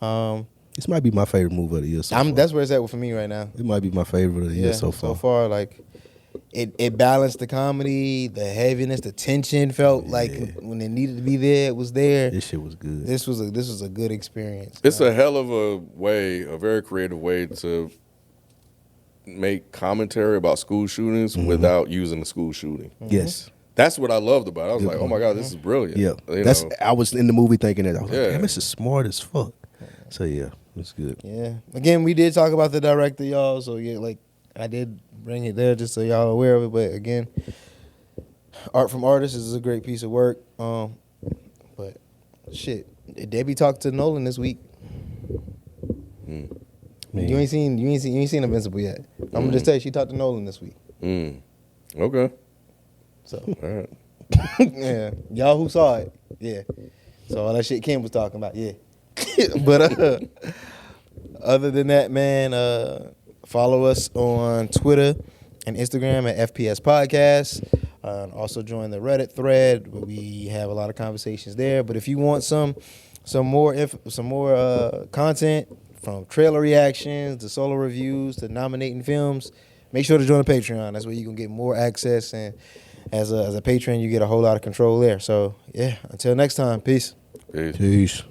This might be my favorite movie of the year so far. That's where it's at for me right now. It might be my favorite of the year so far. So far, like, it balanced the comedy, the heaviness, the tension felt like when it needed to be there, it was there. This shit was good. This was a good experience. It's a hell of a very creative way to make commentary about school shootings without using the school shooting. Yes. That's what I loved about it. I was like, oh my God, this is brilliant. Yeah. I was in the movie thinking that. I was like, damn, this is smart as fuck. So, yeah, it's good. Yeah. Again, we did talk about the director, y'all. So, yeah, like, I did bring it there just so y'all aware of it. But, again, Art from Artists is a great piece of work. But, shit, Debbie talked to Nolan this week. You ain't seen Invincible yet. I'm gonna just tell you, she talked to Nolan this week. Okay. So All right. Yeah, y'all who saw it, yeah. So all that shit Kim was talking about, yeah. But other than that, man, follow us on Twitter and Instagram at FPS Podcast. Also join the Reddit thread. We have a lot of conversations there. But if you want some more content, from trailer reactions to solo reviews to nominating films, make sure to join the Patreon. That's where you can get more access, and as a patron, you get a whole lot of control there. So yeah, until next time, peace. Peace. Peace.